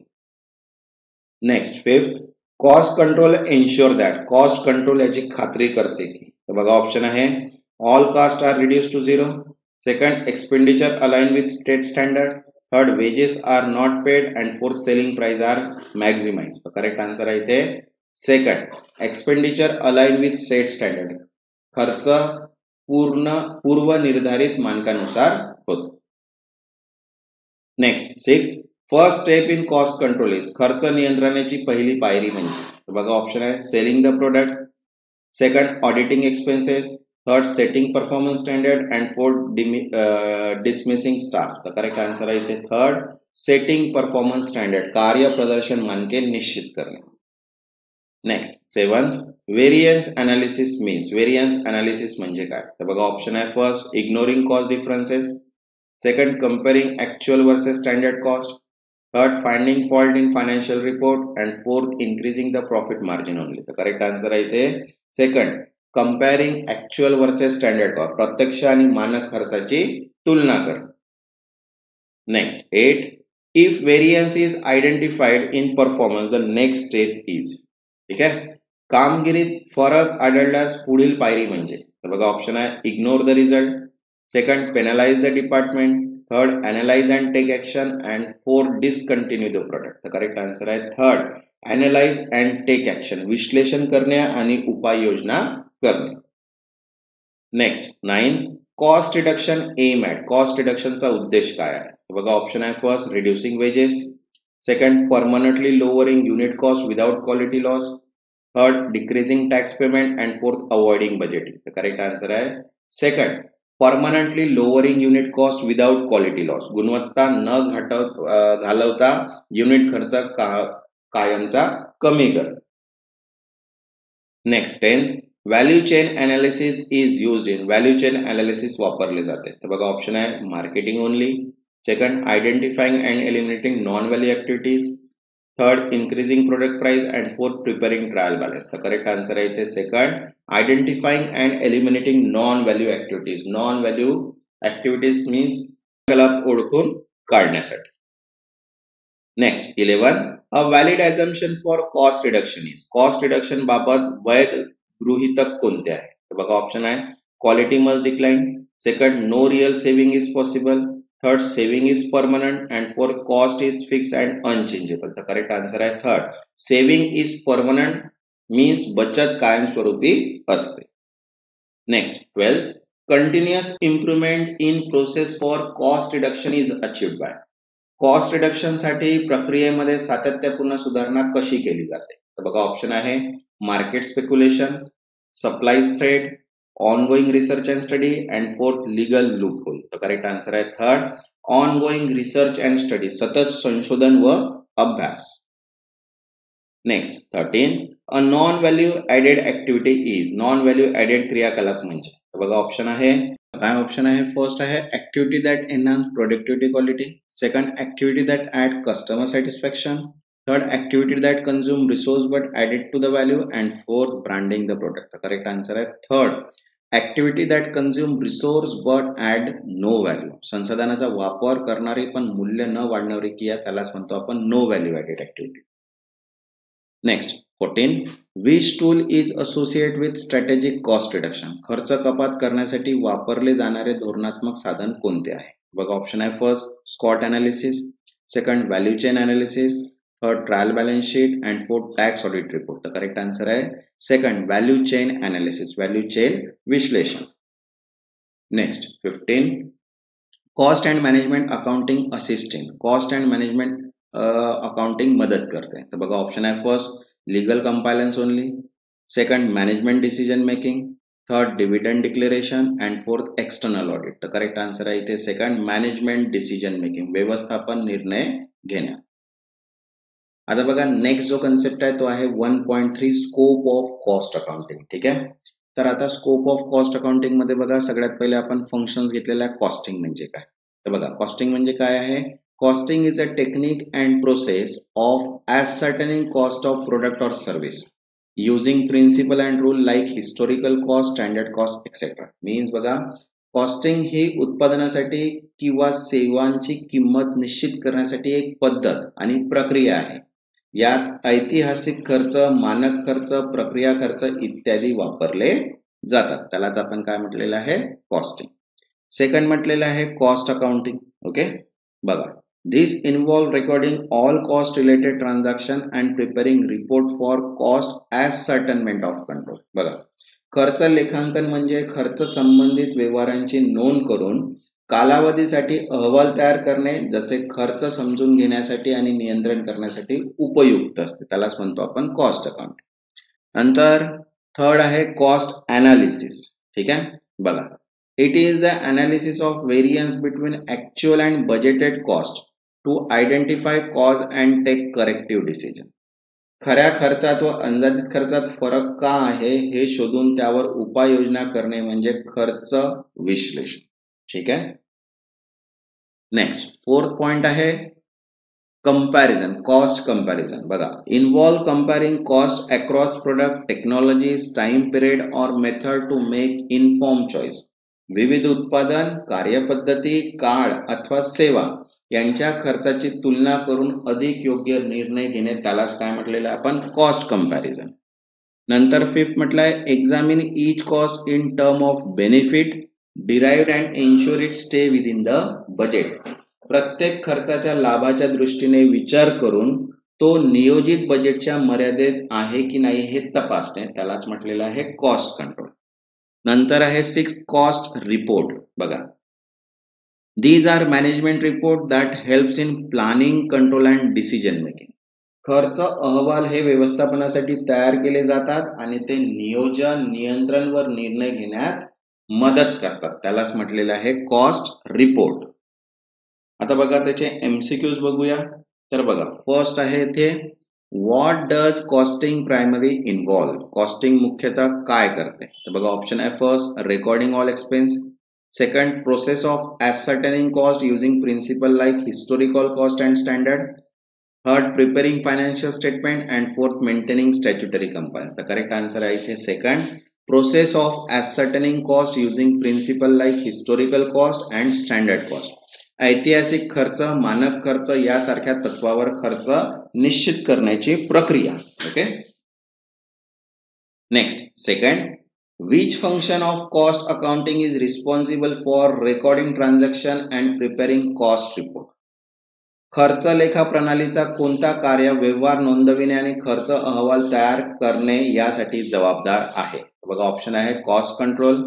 S1: Next fifth, cost control ensure that, cost control याची खात्री करते की. तर बघा ऑप्शन आहे all cost are reduce to zero, second expenditure align with state standard, third wages are not paid and fourth selling price are maximise. Correct answer आहे इथे second expenditure align with state standard, खर्च पूर्व निर्धारित मानकानुसार होतो. Next six, first step in cost control is, खर्च नियंत्रणाची पहिली पायरी म्हणजे. बघा ऑप्शन आहे selling the product, second auditing expenses, third setting performance standard and fourth dismissing staff. तर करेक्ट आन्सर आहे इथे थर्ड सेटिंग परफॉर्मन्स स्टँडर्ड, कार्य प्रदर्शन मानके निश्चित करणे. Next seventh, variance analysis means, variance analysis म्हणजे काय. तर बघा ऑप्शन आहे first ignoring cost differences, second comparing actual versus standard cost, third finding fault in financial report and fourth increasing the profit margin only. तर correct answer आहे इथे second comparing actual versus standard cost, प्रत्यक्ष आणि मानक खर्चाची तुलना करणे. Next eight, if variance is identified in performance the next step is. ठीक आहे. कामगिरीत फरक आढळल्यास पुढील पायरी म्हणजे. तर बघा ऑप्शन आहे ignore the result, second penalise the department, third analyse and take action and fourth discontinue the product. तर करेक्ट आन्सर आहे third analyse and take action, विश्लेषण करणे आणि उपाययोजना करणे. Next ninth, cost reduction aim at, cost रिडक्शनचा उद्देश काय आहे. बघा ऑप्शन आहे first reducing wages, second permanently lowering unit cost without quality loss, third decreasing tax payment and fourth avoiding budgeting. तर करेक्ट आन्सर आहे second permanently lowering unit cost without quality loss, गुणवत्ता न घालवता युनिट खर्च कायमचा कमी कर. Next tenth, value chain analysis is used in, value chain analysis वापरले जाते. तर बघा ऑप्शन आहे marketing only, second identifying and eliminating non value activities, third increasing product price end fourth preparing trial balance. तर करेक्ट आन्सर आहे इथे second, identifying and eliminating non value activities. Non value activities means त्याला ओळखून काढण्यासाठी. Next 11, a valid assumption for cost reduction is. Cost reduction बाबत वैध गृहीतक कोणते आहे? तर बघा ऑप्शन आहे quality must decline, second no real saving is possible, third saving is permanent and fourth cost is fix and unchangeable. तर correct answer आहे third, saving is permanent means बचत कायमस्वरूपी असते. Next 12, continuous improvement in process for cost reduction is achieved by. Cost reduction साठी प्रक्रियेमध्ये सातत्यपूर्ण सुधारणा कशी केली जाते? तर बघा ऑप्शन आहे market speculation, supplies thread, ongoing research and study and fourth legal loophole. तर करेक्ट आन्सर आहे third, ongoing research and study, सतत संशोधन व अभ्यास. Next 13, a non value added activity is. Non value added क्रियाकलाप म्हणजे? तर बघा ऑप्शन आहे, काय ऑप्शन आहे? फर्स्ट आहे activity that enhance productivity quality, second activity that add customer satisfaction, third activity that consume resource but added to the value, and fourth branding the product. The correct answer is third, activity that consume resource but add no value. संसाधनाचा वापर करणारी पण मूल्य न वाढणारी क्रिया त्यालाच म्हणतो आपण no value added activity. Next 14, which tool is associated with strategic cost reduction. खर्च कपात करण्यासाठी वापरले जाणारे धोरणात्मक साधन कोणते आहे? बघा ऑप्शन आहे फर्स्ट स्कॉट analysis, second value chain analysis, third trial balance sheet and fourth tax audit report. तर करेक्ट आन्सर आहे second, value chain analysis, value chain विश्लेषण. Next 15, cost and management accounting assisting. Cost and management accounting मदत करते. तर बघा option आहे first legal compliance only, second management decision making, third dividend declaration and fourth external audit. तर correct answer आहे इथे second, management decision making, व्यवस्थापन निर्णय घेणे. आता बघा नेक्स्ट जो कन्सेप्ट आहे तो आहे 1.3 स्कोप ऑफ कॉस्ट अकाउंटिंग. ठीक आहे, तर आता स्कोप ऑफ कॉस्ट अकाउंटिंग मध्ये बघा सगळ्यात पहिले आपण फंक्शन्स घेतलेला आहे. कॉस्टिंग म्हणजे काय? तर बघा कॉस्टिंग म्हणजे काय आहे? Costing is a technique and process of ascertaining cost of product or service using principle and rule like historical cost, standard cost, etc. Means बघा कॉस्टिंग ही उत्पादनासाठी किंवा सेवांची किंमत निश्चित करण्यासाठी एक पद्धत आणि प्रक्रिया आहे. यात ऐतिहासिक खर्च, मानक खर्च, प्रक्रिया खर्च इत्यादी वापरले जातात. त्यालाच आपण काय म्हटलेलं आहे? कॉस्टिंग. सेकंड म्हटलेलं आहे कॉस्ट अकाउंटिंग. ओके, बघा This involve recording all cost related transaction and preparing report for cost ascertainment of control. बघा खर्च लेखांकन म्हणजे खर्च संबंधित व्यवहारांची नोंद करून कालावधीसाठी अहवाल तयार करणे, जसे खर्च समजून घेण्यासाठी आणि नियंत्रण करण्यासाठी उपयुक्त असते. त्यालाच म्हणतो आपण कॉस्ट अकाउंटिंग. नंतर थर्ड आहे कॉस्ट अनालिसिस. ठीक आहे, बघा it is the analysis of variance between actual and budgeted cost to identify cause and take corrective decision. खऱ्या खर्चात व अंदाजित खर्चात फरक का आहे हे शोधून त्यावर उपाययोजना करणे म्हणजे खर्च विश्लेषण. ठीक आहे, नेक्स्ट फोर्थ पॉइंट आहे कंपॅरिझन, कॉस्ट कंपॅरिझन. बघा involve comparing cost across product, technologies, time period और method to make inform choice. विविध उत्पादन, कार्यपद्धती, काळ अथवा सेवा यांच्या खर्चाची तुलना करून अधिक योग्य निर्णय घेणे, त्यालाच काय म्हटलेलं आपण? Cost comparison. नंतर फिफ्थ म्हटलंय examine each cost in term of benefit derived and ensure it stay with in the budget. प्रत्येक खर्चाच्या लाभाच्या दृष्टीने विचार करून तो नियोजित बजेटच्या मर्यादेत आहे की नाही हे तपासणे, त्यालाच म्हटलेलं आहे कॉस्ट कंट्रोल. नंतर आहे सिक्स्थ कॉस्ट रिपोर्ट. बघा These are management report that helps in planning, control and decision making. खर्च अहवाल हे व्यवस्थापनासाठी तयार केले जातात आणि ते नियोजन, नियंत्रण वर निर्णय घेण्यात मदत करतात. त्यालाच म्हटलेलं आहे कॉस्ट रिपोर्ट. आता बघा त्याचे MCQs बघूया. तर बघा फर्स्ट आहे इथे what does costing primary involve. Costing मुख्यतः काय करते? तर बघा ऑप्शन आहे first recording all expense, second process of ascertaining cost using principle like historical cost and standard, third preparing financial statement and fourth maintaining statutory compliance. The correct answer आहे इथे second. Process of ascertaining cost using principle like historical cost and standard cost. ऐतिहासिक खर्च, मानक खर्च यासारख्या तत्वावर खर्च निश्चित करण्याची प्रक्रिया. Okay. Next second, which function of cost accounting is responsible for recording transaction and preparing cost report. खर्च लेखा प्रणालीचा कोणता कार्य व्यवहार नोंदविणे आणि खर्च अहवाल तयार करणे यासाठी जबाबदार आहे? बघा ऑप्शन आहे cost control,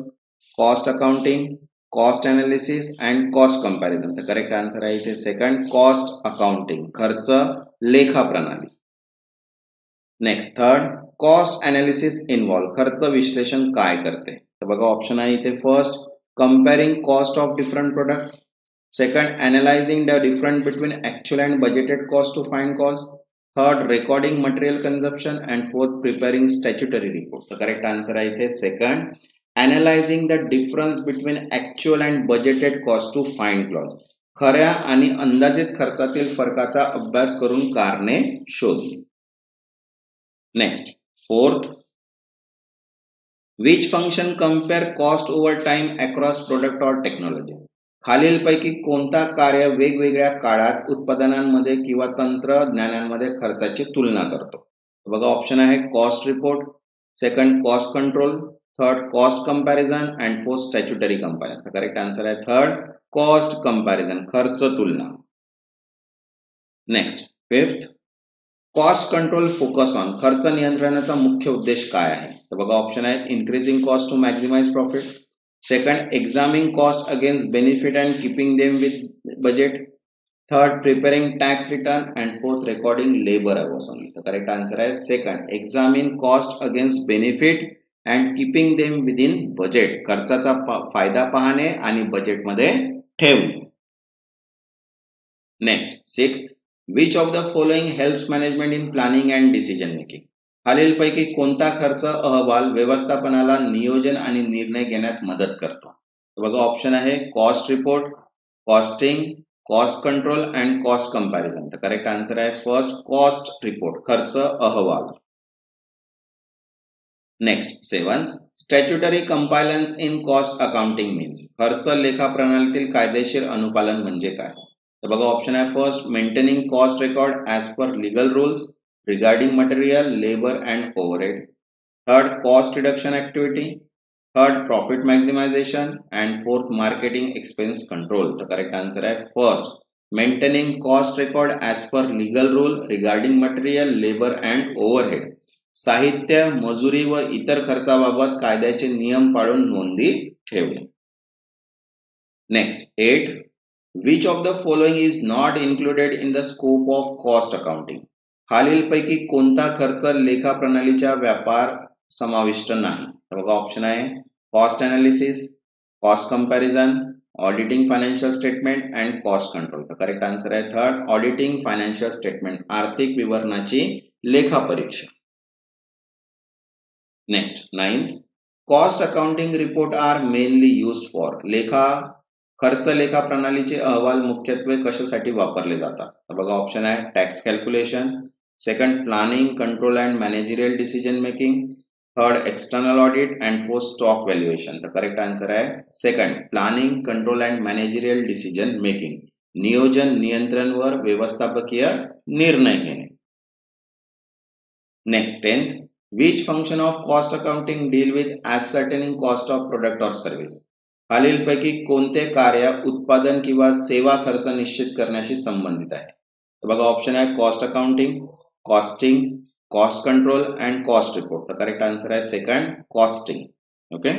S1: cost accounting, cost analysis and cost comparison. तर करेक्ट आन्सर आहे इथे सेकंड कॉस्ट अकाउंटिंग, खर्च लेखा प्रणाली. Next third, cost analysis involve, खर्च विश्लेषण काय करते? तर बघा ऑप्शन आहे इथे first comparing cost of different product, second analysing the different between actual and budgeted cost to find cost, third recording material consumption and fourth preparing statutory report. तर correct answer आहे इथे second analysing the difference between actual and budgeted cost to find cost, खऱ्या आणि अंदाजित खर्चातील फरकाचा अभ्यास करून कारणे शोधणे. Next fourth, which function compare cost over time across product or technology. खालीलपैकी कोणता कार्य वेगवेगळ्या काळात उत्पादनांमध्ये किंवा तंत्रज्ञानांमध्ये खर्चाची तुलना करतो? बघा ऑप्शन आहे cost report, second cost control, third cost comparison and fourth statutory comparison. Correct answer आहे थर्ड कॉस्ट कंपॅरिझन, खर्च तुलना. Next fifth, cost control focus on, खर्च नियंत्रणाचा मुख्य उद्देश काय आहे? तर बघा ऑप्शन आहे increasing cost to maximise profit, second examining cost against benefit and keeping them with budget, third preparing tax return and fourth recording labour hours only. तर करेक्ट आन्सर आहे second examine cost against benefit and keeping them within budget, खर्चाचा फायदा पाहणे आणि बजेटमध्ये ठेवणे. Next sixth, which of the following helps management in planning and decision making. खालीलपैकी कोणता खर्च अहवाल व्यवस्थापनाला नियोजन आणि निर्णय घेण्यात मदत करतो? बघा ऑप्शन आहे cost report, costing, cost control and cost comparison. तर करेक्ट आन्सर आहे फर्स्ट कॉस्ट रिपोर्ट, खर्च अहवाल. Next seven, statutory compliance in cost accounting means, खर्च लेखा प्रणालीतील कायदेशीर अनुपालन म्हणजे काय? तर बघा ऑप्शन आहे first maintaining cost record as per legal rules regarding material, labour and overhead, third cost reduction activity, third profit maximisation and fourth marketing expense control. तर करेक्ट आन्सर आहे first maintaining cost record as per legal rule regarding material, labour and overhead, साहित्य, मजुरी व इतर खर्चाबाबत कायद्याचे नियम पाळून नोंदी ठेवणे. Next eight, which of the following is not included in the scope of cost accounting. खालीलपैकी कोणता खर्च लेखा प्रणालीच्या व्यापार समाविष्ट नाही? तर बघा ऑप्शन आहे cost analysis, cost comparison, auditing financial statement and cost control. तर करेक्ट आन्सर आहे थर्ड ऑडिटिंग फायनान्शियल स्टेटमेंट, आर्थिक विवरणाची लेखा परीक्षा. Next ninth, cost accounting report are mainly used for, खर्च लेखा प्रणालीचे अहवाल मुख्यत्वे कशासाठी वापरले जातात? तर बघा ऑप्शन आहे tax calculation, second planning control and managerial decision making, third external audit and fourth stock valuation. तर करेक्ट आन्सर आहे second planning control and managerial decision making, नियोजन नियंत्रण वर व्यवस्थापकीय निर्णय घेणे. Next tenth, which function of cost accounting deal with ascertaining cost of product or service. खालीलपैकी कोणते कार्य उत्पादन किंवा सेवा खर्च निश्चित करण्याशी संबंधित आहे? तर बघा ऑप्शन आहे cost accounting, costing, cost control and cost report. तर करेक्ट आन्सर आहे सेकंड कॉस्टिंग. ओके.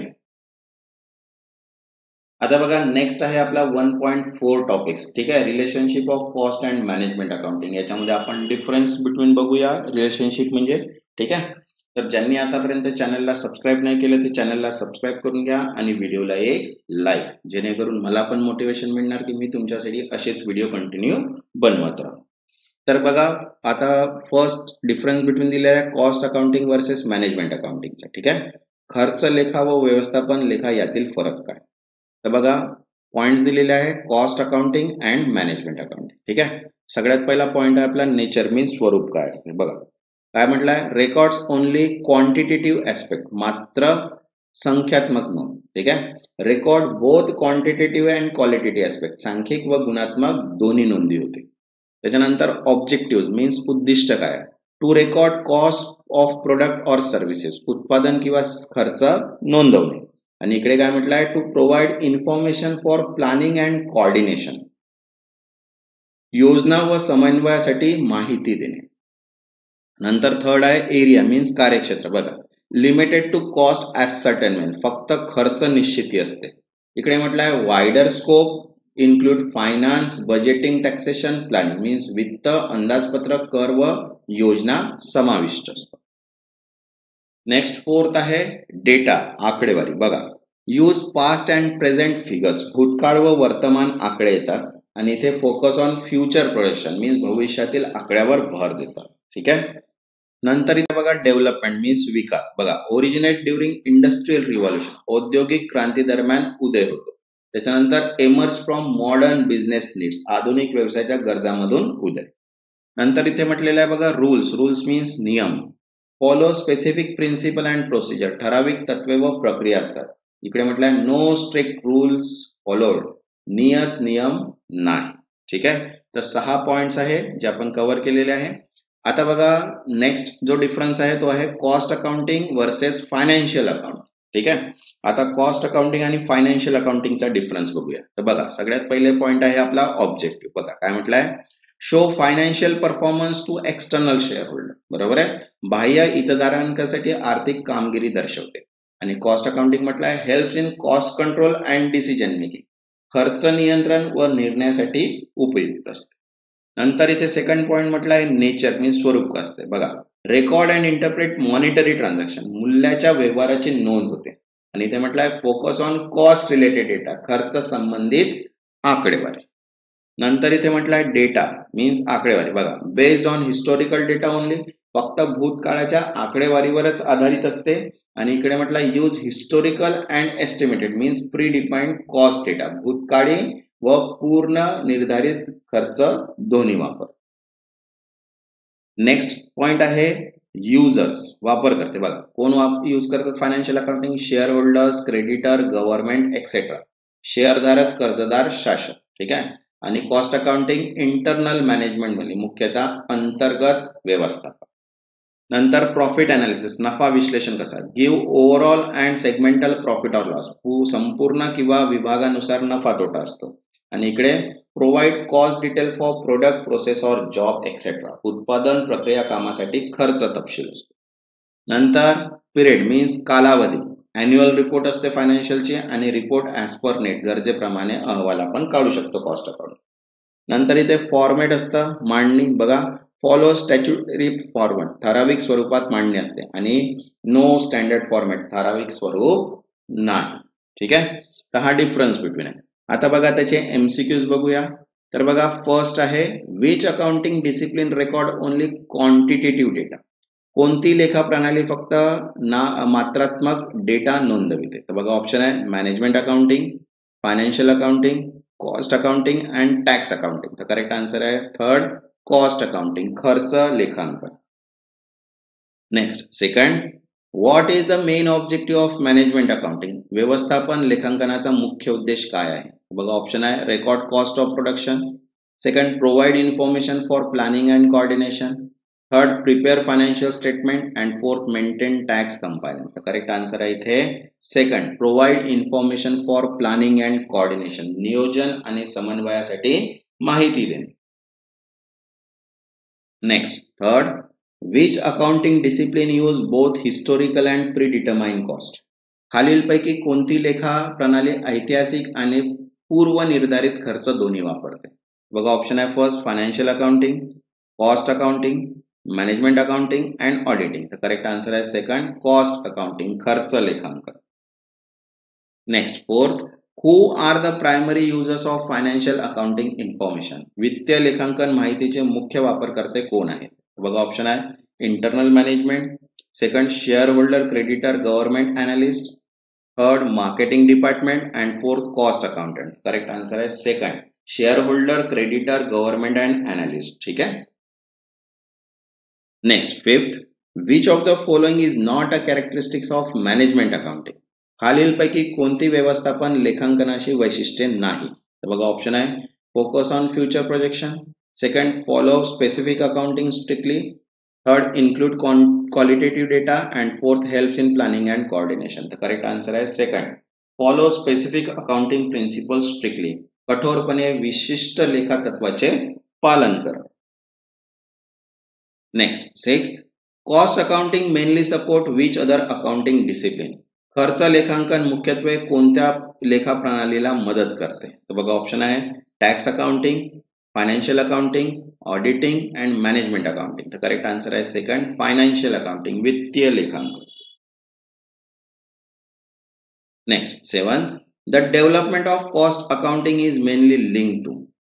S1: आता बघा नेक्स्ट आहे आपला 1.4 टॉपिक्स. ठीक आहे, relationship of cost and management accounting. याच्यामध्ये आपण डिफरन्स बिटवीन बघूया, रिलेशनशिप म्हणजे. ठीक आहे, तर ज्यांनी आतापर्यंत चॅनलला सबस्क्राईब नाही केलं ते चॅनलला सबस्क्राईब करून घ्या आणि व्हिडिओला एक लाईक, जेणेकरून मला पण मोटिवेशन मिळणार की मी तुमच्यासाठी असेच व्हिडिओ कंटिन्यू बनवत राहू. तर बघा आता फर्स्ट डिफरन्स बिटवीन दिलेला आहे कॉस्ट अकाउंटिंग वर्सेस मॅनेजमेंट अकाउंटिंगचा. ठीक आहे, खर्च लेखा व व्यवस्थापन लेखा यातील फरक काय? तर बघा पॉइंट्स दिलेले आहे cost accounting and management accounting. ठीक आहे. सगळ्यात पहिला पॉइंट आहे आपला नेचर मीन्स स्वरूप काय असते. बघा काय म्हटलंय, रेकॉर्ड्स ओनली क्वांटिटेटिव्ह ऍस्पेक्ट, मात्र संख्यात्मक नोंद. ठीक आहे. Record both quantitative and qualitative aspect, सांख्यिक व गुणात्मक दोन्ही नोंदी होते. त्याच्यानंतर ऑब्जेक्टिव्ह मीन्स उद्दिष्ट काय, to record cost of product or services, उत्पादन किंवा खर्च नोंदवणे. आणि इकडे काय म्हटलंय, to provide information for planning and coordination, योजना व समन्वयासाठी माहिती देणे. नंतर थर्ड आहे एरिया मीन्स कार्यक्षेत्र. बघा limited to cost as certain means, फक्त खर्च निश्चिती असते. इकडे म्हटलंय wider scope include finance, budgeting, taxation, planning means वित्त, अंदाजपत्रक, कर व योजना समाविष्ट असतो. नेक्स्ट फोर्थ आहे डेटा, आकडेवारी. बघा use past and present figures, भूतकाळ व वर्तमान आकडे येतात आणि इथे focus on future projection means भविष्यातील आकड्यावर भर देतात. ठीक आहे. नंतर इथे बघा डेव्हलपमेंट मीन्स विकास. बघा ओरिजिनेट ड्युरिंग इंडस्ट्रियल रिव्हॉल्युशन, औद्योगिक क्रांती दरम्यान उदय होतो. त्याच्यानंतर emerge from modern business needs, आधुनिक व्यवसायाच्या गरजामधून उदय. नंतर इथे म्हटलेलं आहे बघा रूल्स, रूल्स मीन्स नियम, follow specific principle and procedure, ठराविक तत्वे व प्रक्रिया असतात. इकडे म्हटलंय नो स्ट्रिक्ट रूल्स फॉलोड, नियत नियम नाही. ठीक आहे. तर 6 पॉइंट्स आहे जे आपण कव्हर केलेले आहे. आता बघा नेक्स्ट जो डिफरन्स आहे तो आहे cost accounting versus financial accounting. ठीक आहे. आता कॉस्ट अकाउंटिंग आणि फायनान्शियल अकाउंटिंगचा डिफरन्स बघूया. तर बघा सगळ्यात पहिले पॉइंट आहे आपला ऑब्जेक्टिव्ह. बघा काय म्हटलंय, show financial performance to external share holder. बरोबर आहे, बाह्य हितधारकांसाठी आर्थिक कामगिरी दर्शवते. आणि कॉस्ट अकाउंटिंग म्हटलंय helps in cost control and decision making, खर्च नियंत्रण व निर्णयासाठी उपयुक्त असते. नंतर इथे सेकंड पॉइंट म्हटलंय नेचर मीन्स स्वरूप असते. बघा record and interpret monetary transaction, मूल्याच्या व्यवहाराची नोंद होते. आणि इथे म्हटलंय focus on cost related data, खर्च संबंधित आकडेवारी. नंतर इथे म्हटलंय डेटा मीन्स आकडेवारी. बघा based on historical data only, फक्त भूतकाळाच्या आकडेवारीवरच आधारित असते. आणि इकडे म्हटलं use historical and estimated means predefined cost data, भूतकाळी व पूर्ण निर्धारित खर्च दोन्ही वापर. नेक्स्ट पॉइंट आहे युजर्स, वापरकर्ते. बघा कोण यूज करतात financial accounting, share holders, creditor, government etcetera, शेअरधारक, कर्जदार, शासक. ठीक आहे. आणि कॉस्ट अकाउंटिंग इंटरनल मॅनेजमेंट मध्ये मुख्यतः अंतर्गत व्यवस्थापन. नंतर प्रॉफिट अनालिसिस, नफा विश्लेषण कसा, give overall and segmental profit or loss, संपूर्ण किंवा विभागानुसार नफा तोटा असतो. आणि इकडे provide cost detail for product, process or job etcetera, उत्पादन, प्रक्रिया, कामासाठी खर्च तपशील असतो. नंतर पिरियड मीन्स कालावधी, अॅन्युअल रिपोर्ट असते फायनान्शियलची आणि रिपोर्ट ॲज पर नेट, गरजेप्रमाणे अहवाल आपण काढू शकतो कॉस्ट अकाउंट. नंतर इथे फॉर्मॅट असतं मांडणी. बघा फॉलो स्टॅच्युटरी फॉर्मॅट, ठराविक स्वरूपात मांडणी असते. आणि नो स्टँडर्ड फॉर्मॅट, ठराविक स्वरूप नाही. ठीक आहे. तर हा डिफरन्स बिटवीन आहे. आता बघा त्याचे एमसीक्यूज बघूया. तर बघा फर्स्ट आहे which accounting discipline record only quantitative data, कोणती लेखा प्रणाली फक्त मात्रात्मक डेटा नोंदविते. तर बघा ऑप्शन आहे management accounting, financial accounting, cost accounting and tax accounting. तर करेक्ट आन्सर आहे थर्ड कॉस्ट अकाउंटिंग, खर्च लेखांकन. Next second, what is the main objective of management accounting, व्यवस्थापन लेखांकनाचा मुख्य उद्देश काय आहे. बघा ऑप्शन आहे record cost of production, second provide information for planning and coordination, third prepare financial statement and fourth maintain tax compliance. तर correct answer आहे इथे second provide information for planning and coordination, नियोजन आणि समन्वयासाठी माहिती देणे. Next third, which accounting discipline use both historical and pre determined cost, खालीलपैकी कोणती लेखा प्रणाली ऐतिहासिक आणि पूर्व निर्धारित खर्च दोन्ही वापरते. बघा ऑप्शन आहे first financial accounting, cost accounting, management accounting and auditing. तर करेक्ट आन्सर आहे सेकंड कॉस्ट अकाउंटिंग, खर्च लेखांकन. Next fourth, who are the primary users of financial accounting information, वित्तीय लेखांकन माहितीचे मुख्य वापरकर्ते कोण आहेत. बघा ऑप्शन आहे internal management, second shareholder, creditor, government analyst, third marketing department and fourth cost accountant. Correct answer है second shareholder, creditor, government and analyst. ठीक है. Next fifth, which of the following is not a characteristics of management accounting. खालीलपैकी कोणती व्यवस्थापन लेखांकनाची वैशिष्ट्ये नाही. तर बघा ऑप्शन आहे focus on future projection, second follow specific accounting strictly, third include qualitative data and fourth helps in planning and coordination. तर करेक्ट आन्सर आहे second follow specific accounting principle strictly. कठोरपणे विशिष्ट लेखा तत्वाचे पालन करा. Next sixth, cost accounting mainly support which other accounting discipline. खर्च लेखांकन मुख्यत्वे कोणत्या लेखा प्रणालीला मदत करते. तर बघा ऑप्शन आहे tax accounting, financial accounting, auditing and management accounting. तर करेक्ट आन्सर आहे सेकंड फायनान्शियल अकाउंटिंग, वित्तीय लेखांकन. Next seventh, the development of cost accounting is mainly link to.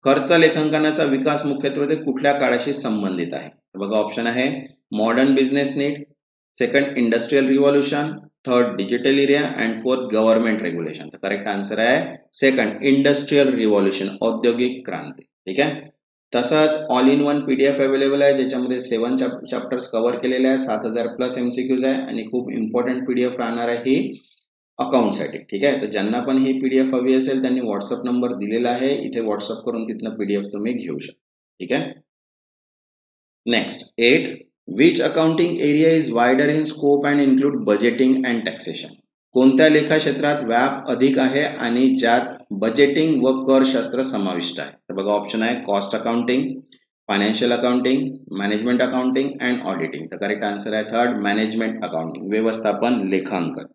S1: खर्च लेखांकनाचा विकास मुख्यत्वे ते कुठल्या काळाशी संबंधित आहे. बघा ऑप्शन आहे modern business need, second industrial revolution, third digital area and fourth government regulation. तर करेक्ट आन्सर आहे सेकंड इंडस्ट्रियल रिव्हॉल्युशन, औद्योगिक क्रांती. ठीक आहे. तसंच all in one PDF available आहे ज्याच्यामध्ये 7 चॅप्टर्स कव्हर केलेले आहे, 7000 प्लस एमसीक्यूज आहे आणि खूप इम्पॉर्टंट पीडीएफ राहणार आहे ही अकाउंटसाठी. ठीक आहे. तर ज्यांना पण ही पीडीएफ हवी असेल त्यांनी व्हॉट्सअप नंबर दिलेला आहे, इथे व्हॉट्सअप करून तिथनं पीडीएफ तुम्ही घेऊ शकता. ठीक आहे. Next 8, which accounting area is wider in scope and include budgeting and taxation. कोणत्या लेखा क्षेत्रात व्याप अधिक आहे आणि ज्यात बजेटिंग व कर शास्त्र समाविष्ट आहे. तर बघा ऑप्शन आहे cost accounting, financial accounting, management accounting and auditing. तर करेक्ट आन्सर आहे थर्ड मॅनेजमेंट अकाउंटिंग, व्यवस्थापन लेखांकन.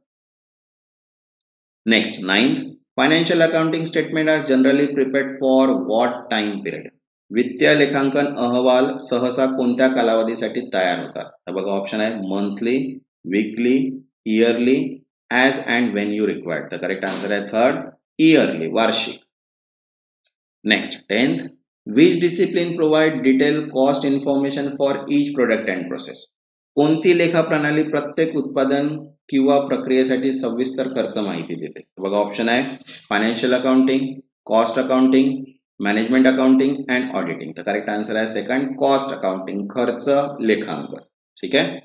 S1: Next 9th, financial accounting statement are generally prepared for what time period. वित्तीय लेखांकन अहवाल सहसा कोणत्या कालावधीसाठी तयार होतात. तर बघा ऑप्शन आहे monthly, weekly, yearly, as and when you required. तर करेक्ट आन्सर आहे थर्ड इयरली, वार्षिक. Next 10th, which discipline provide detail cost information for each product and process. कोणती लेखा प्रणाली प्रत्येक उत्पादन किंवा प्रक्रियेसाठी सविस्तर खर्च माहिती देते. बघा ऑप्शन आहे financial accounting, cost accounting, management accounting and auditing. तर करेक्ट आन्सर आहे सेकंड कॉस्ट अकाउंटिंग, खर्च लेखांकन. ठीक आहे.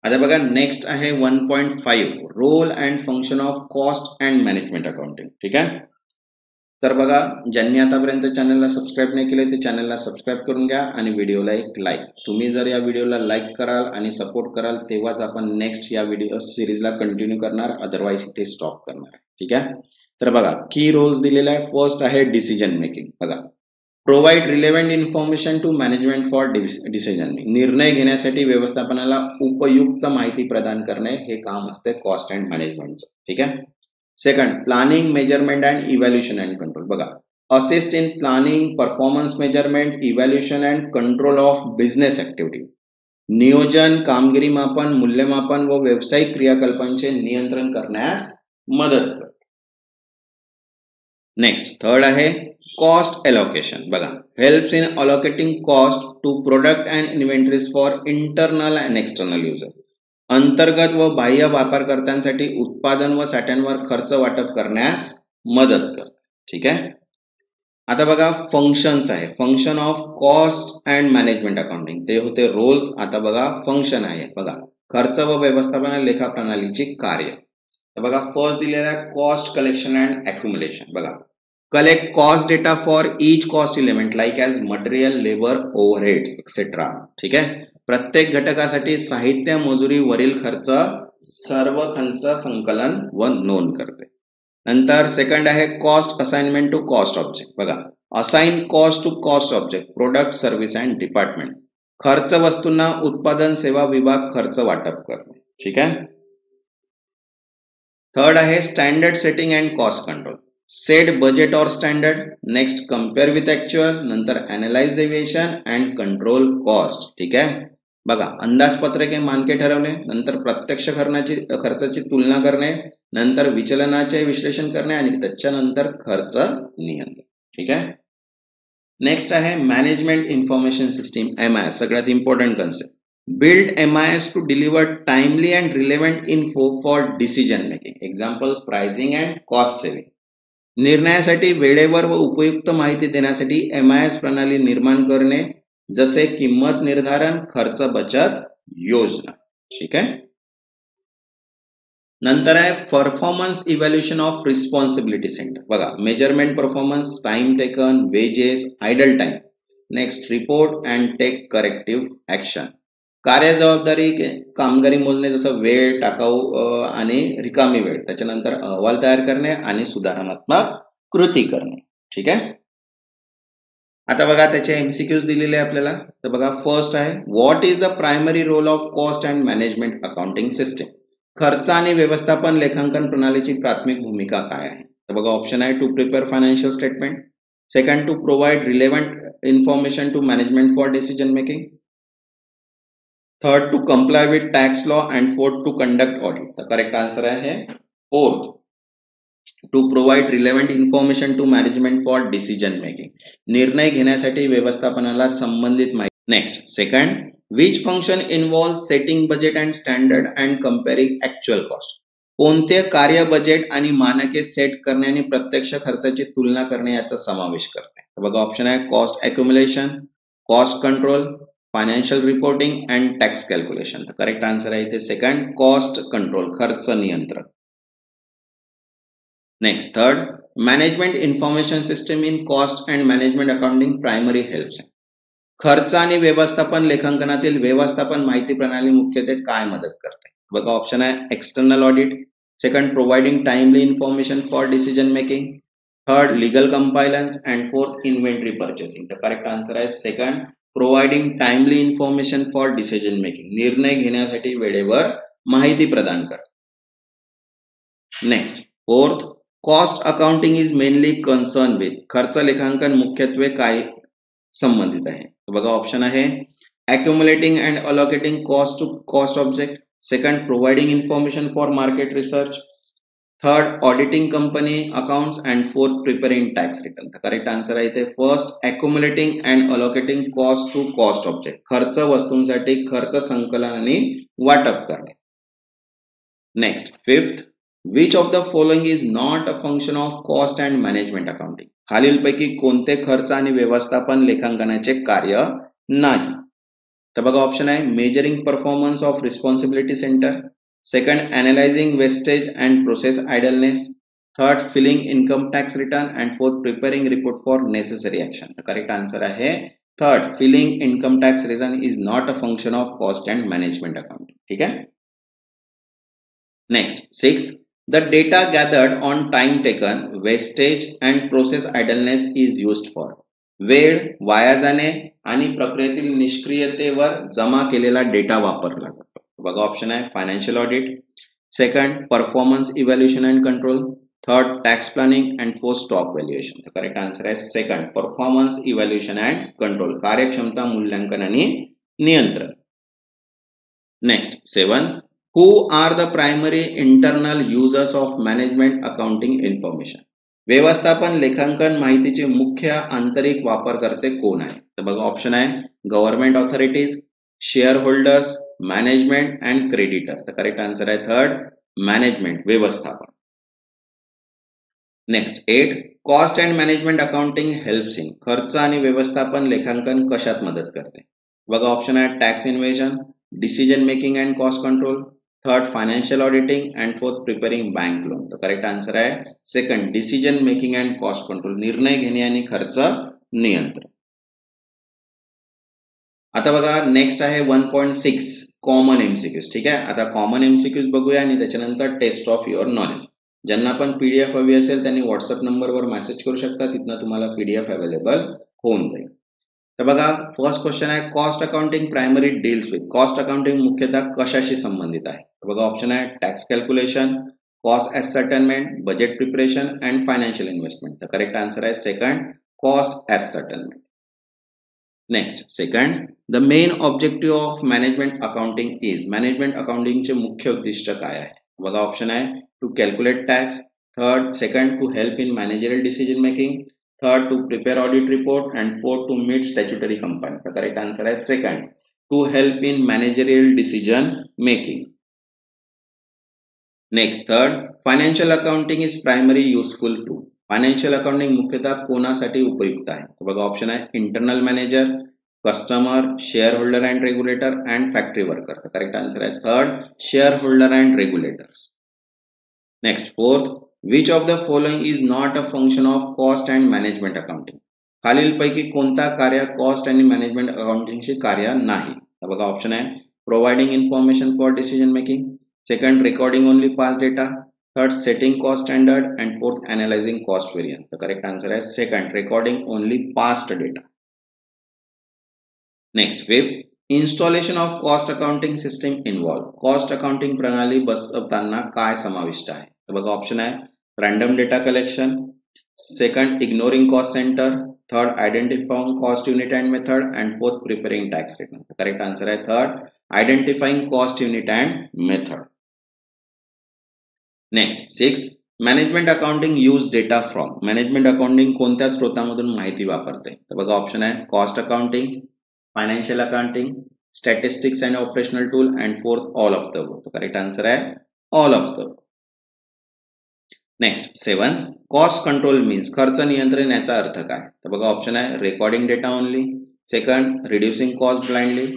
S1: आता बघा नेक्स्ट आहे 1.5 role and function of cost and management accounting. ठीक आहे. तर बघा ज्यांनी आतापर्यंत चॅनलला सबस्क्राईब नाही केले ते चॅनलला सबस्क्राईब करून घ्या आणि व्हिडिओला एक लाईक. तुम्ही जर या व्हिडिओला लाईक कराल आणि सपोर्ट कराल तेव्हाच आपण नेक्स्ट या व्हिडिओ सिरीजला कंटिन्यू करणार, अदरवाईज इथे स्टॉप करणार. ठीक आहे. तर बघा की रोल्स दिलेला आहे. फर्स्ट आहे डिसिजन मेकिंग. बघा provide relevant information to management for decision making. निर्णय घेण्यासाठी व्यवस्थापनाला उपयुक्त माहिती प्रदान करणे हे काम असते कॉस्ट अँड मॅनेजमेंटचं. ठीक आहे. Second planning, measurement and evaluation and control. बघा assist in planning, performance measurement, evaluation and control of business activity. नियोजन, कामगिरी मापन, मूल्यमापन व व्यावसायिक क्रियाकल्पांचे नियंत्रण करण्यास मदत करते. नेक्स्ट थर्ड आहे कॉस्ट एलोकेशन. बघा helps in allocating cost to product and inventories for internal and external user. अंतर्गत व बाह्य वापरकर्त्यांसाठी उत्पादन व साठ्यांवर खर्च वाटप करण्यास मदत करते. ठीक आहे. आता बघा फंक्शन्स आहे, function of cost and management accounting ते होते रोल्स. आता बघा फंक्शन आहे. बघा खर्च व व्यवस्थापन लेखा प्रणालीची कार्य. तर बघा फर्स्ट दिलेला आहे कॉस्ट कलेक्शन अँड अक्युमुलेशन. बघा collect cost data for each cost element like as material, labour, overheads etcetera. ठीक आहे. प्रत्येक घटकासाठी साहित्य, मजुरी, वरील खर्च सर्व खर्च संकलन व नोंद करते. नंतर सेकंड आहे cost assignment to cost object. बघा assign cost to cost object, product, service and department. खर्च वस्तूंना उत्पादन, सेवा विभाग खर्च वाटप करणे. ठीक आहे. थर्ड आहे standard setting and cost control. Set budget और standard, next compare with actual, नंतर analyse deviation and control cost. ठीक आहे. बघा अंदाजपत्रके मानके ठरवणे, नंतर प्रत्यक्ष खर्चाची तुलना करणे, नंतर विचलनाचे विश्लेषण करणे आणि त्याच्यानंतर खर्च नियंत्रण. ठीक आहे. नेक्स्ट आहे मॅनेजमेंट इन्फॉर्मेशन सिस्टीम, MIS, सगळ्यात important concept. build MIS to deliver timely and relevant info for decision making. Example, pricing and cost saving. निर्णयासाठी वेळेवर व उपयुक्त माहिती देण्यासाठी MIS प्रणाली निर्माण करणे, जसे किंमत निर्धारण, खर्च बचत योजना. ठीक आहे. नंतर आहे performance evaluation of responsibility centre. बघा, measurement performance, time taken, wages, idle time. Next, report and take corrective action. कार्य जबाबदारी, कामगारी मोजणे, जसं वेळ, टाकाऊ आणि रिकामी वेळ. त्याच्यानंतर अहवाल तयार करणे आणि सुधारणात्मक कृती करणे. ठीक आहे. आता बघा त्याचे MCQs दिलेले आपल्याला. तर बघा, फर्स्ट आहे, what is the primary role of cost and management accounting system. खर्च आणि व्यवस्थापन लेखांकन प्रणालीची प्राथमिक भूमिका काय आहे. तर बघा, ऑप्शन आहे, to prepare financial statement. Second, to provide relevant information to management for decision making. Third, to comply with tax law. And fourth, to conduct audit. तर करेक्ट आन्सर आहे fourth, to provide relevant information to management for decision making. निर्णय घेण्यासाठी व्यवस्थापनाला संबंधित माहिती. Next, second, which function involve setting budget and standard and comparing actual cost. कोणते कार्य budget आणि मानके सेट करणे आणि प्रत्यक्ष खर्चाची तुलना करणे याचा समावेश करते. बघा, ऑप्शन आहे, cost accumulation, cost control, financial reporting and tax calculation. तर करेक्ट आन्सर आहे इथे सेकंड, कॉस्ट कंट्रोल, खर्च नियंत्रण. Next, third, management information system in cost and management accounting primary helps. खर्च आणि व्यवस्थापन लेखांकनातील व्यवस्थापन माहिती प्रणाली मुख्यत्वे काय मदत करते. बघा, ऑप्शन आहे, external audit. Second, providing timely information for decision making. Third, legal compliance. And fourth, inventory purchasing. तर करेक्ट आन्सर आहे second, providing timely information for decision making. निर्णय घेण्यासाठी वेळेवर माहिती प्रदान कर. Next, fourth, cost accounting is mainly concern with. खर्च लेखांकन मुख्यत्वे काय संबंधित आहे. बघा, ऑप्शन आहे, accumulating and allocating cost to cost object. Second, providing information for market research. Third, auditing company accounts. And fourth, preparing tax return. तर correct answer आहे इथे first, accumulating and allocating cost to cost object. खर्च वस्तूंसाठी खर्च संकलन आणि वाटप करणे. Next, fifth, which of the following is not a function of cost and management accounting. खालीलपैकी कोणते खर्च आणि व्यवस्थापन लेखांकनाचे कार्य नाही. तर बघा, ऑप्शन आहे, measuring performance of responsibility centre. Second, analysing wastage and process idleness. Third, filing income tax return. And fourth, preparing report for necessary action. तर करेक्ट आन्सर आहे third, filing income tax return is not a function of cost and management accounting. ठीक आहे. Next, six, the data gathered on time taken, wastage and process idleness is used for. वेळ, वाया जाणे आणि प्रक्रियेतील निष्क्रियतेवर जमा केलेला डेटा वापरला जातो. बघा, ऑप्शन आहे, financial audit. Second, performance evaluation and control. Third, tax planning. And fourth, stock valuation. तर करेक्ट आन्सर आहे second, performance evaluation and control, कार्यक्षमता मूल्यांकन आणि नियंत्रण. Next, seven, who are the primary internal users of management accounting information. व्यवस्थापन लेखांकन माहितीचे मुख्य आंतरिक वापरकर्ते कोण आहे. तर बघा, ऑप्शन आहे, government authorities, share holders, management and creditor. तर करेक्ट आन्सर आहे थर्ड, मॅनेजमेंट, व्यवस्थापन. Next, eight, cost and management accounting helps in. खर्च आणि व्यवस्थापन लेखांकन कशात मदत करते. बघा, ऑप्शन आहे, tax invasion, decision making and cost control. Third, financial auditing. And fourth, preparing bank loan. तर करेक्ट आन्सर आहे second, decision making and cost control, निर्णय घेणे आणि खर्च नियंत्रण. आता बघा, नेक्स्ट आहे 1.6, कॉमन एमसीक्यूज. ठीक आहे. आता कॉमन एमसीक्यूज बघूया आणि त्याच्यानंतर टेस्ट ऑफ युअर नॉलेज. ज्यांना पण PDF हवी असेल त्यांनी व्हॉट्सअप नंबरवर मेसेज करू शकता, तिथनं तुम्हाला PDF अवेलेबल होऊन जाईल. तर बघा, फर्स्ट क्वेश्चन आहे, cost accounting primary deals with. Cost accounting मुख्यतः कशाशी संबंधित आहे. बघा, ऑप्शन आहे, tax calculation, cost ascertainment, budget preparation and financial investment. तर करेक्ट आन्सर आहे second, cost ascertainment. Next, second, the main objective of management accounting is. Management अकाउंटिंगचे मुख्य उद्दिष्ट काय आहे. बघा, ऑप्शन आहे, to calculate tax. Third, second, to help in managerial decision making. Third, to prepare audit report. And fourth, to meet statutory compliance. तर correct answer आहे second, to help in managerial decision making. Next, third, financial accounting is primary useful to. Financial accounting मुख्यतः कोणासाठी उपयुक्त आहे? तर बघा option आहे internal manager, customer, share holder and regulator and factory worker. तर करेक्ट आन्सर आहे third, share holder and regulators. Next, fourth, which of the following is not a function of cost and management accounting. खालीलपैकी कोणता कार्य cost आणि management अकाउंटिंगचे कार्य नाही? तर बघा ऑप्शन आहे providing information for decision making, second recording only past data, third setting cost standard, and fourth analyzing cost variance. The correct answer is second, recording only past data. Next, fifth, installation of cost accounting system involve. Cost accounting प्रणाली बसवताना काय समाविष्ट आहे? तर बघा option आहे random data collection, second ignoring cost center, third identifying cost unit and method, and fourth preparing tax return. The correct answer is third, identifying cost unit and method. Next, six, management accounting use data from. Management accounting कोणत्या स्रोतामधून माहिती वापरते? तर बघा option आहे cost accounting, financial accounting, statistics and operational tool, and fourth all of the above. Correct answer आहे all of the above. Next, seven, cost control means. खर्च नियंत्रण याचा अर्थ काय? तर बघा ऑप्शन आहे recording data only, second reducing cost blindly,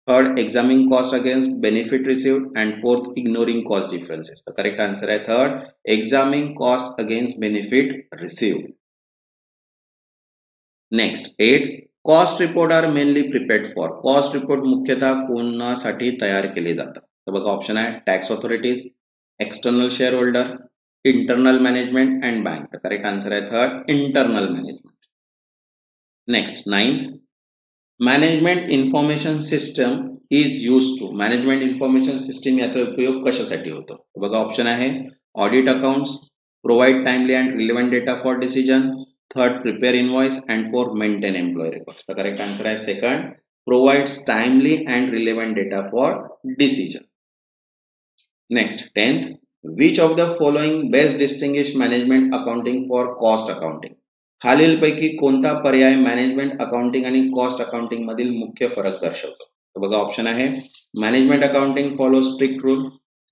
S1: third examining cost against benefit received, and fourth ignoring cost differences. The correct answer is third, examining cost against benefit received. Next, 8, cost report are mainly prepared for. Cost report मुख्यतः कोणासाठी तयार केले जातात? तर बघा option आहे tax authorities, external share holder, internal management and bank. तर correct answer आहे third, internal management. Next, 9th, management information system is use to. Management information system याचा उपयोग कशासाठी होतो? बघा ऑप्शन आहे audit accounts, provide timely and relevant data for decision, third prepare invoice, and fourth maintain employ records. तर correct answer आहे second, provides timely and relevant data for decision. Next, 10th, which of the following best distinguish management accounting for cost accounting. खालीलपैकी कोणता पर्याय management accounting आणि cost accounting मधील मुख्य फरक दर्शवतो? तर बघा ऑप्शन आहे management accounting follow strict rule,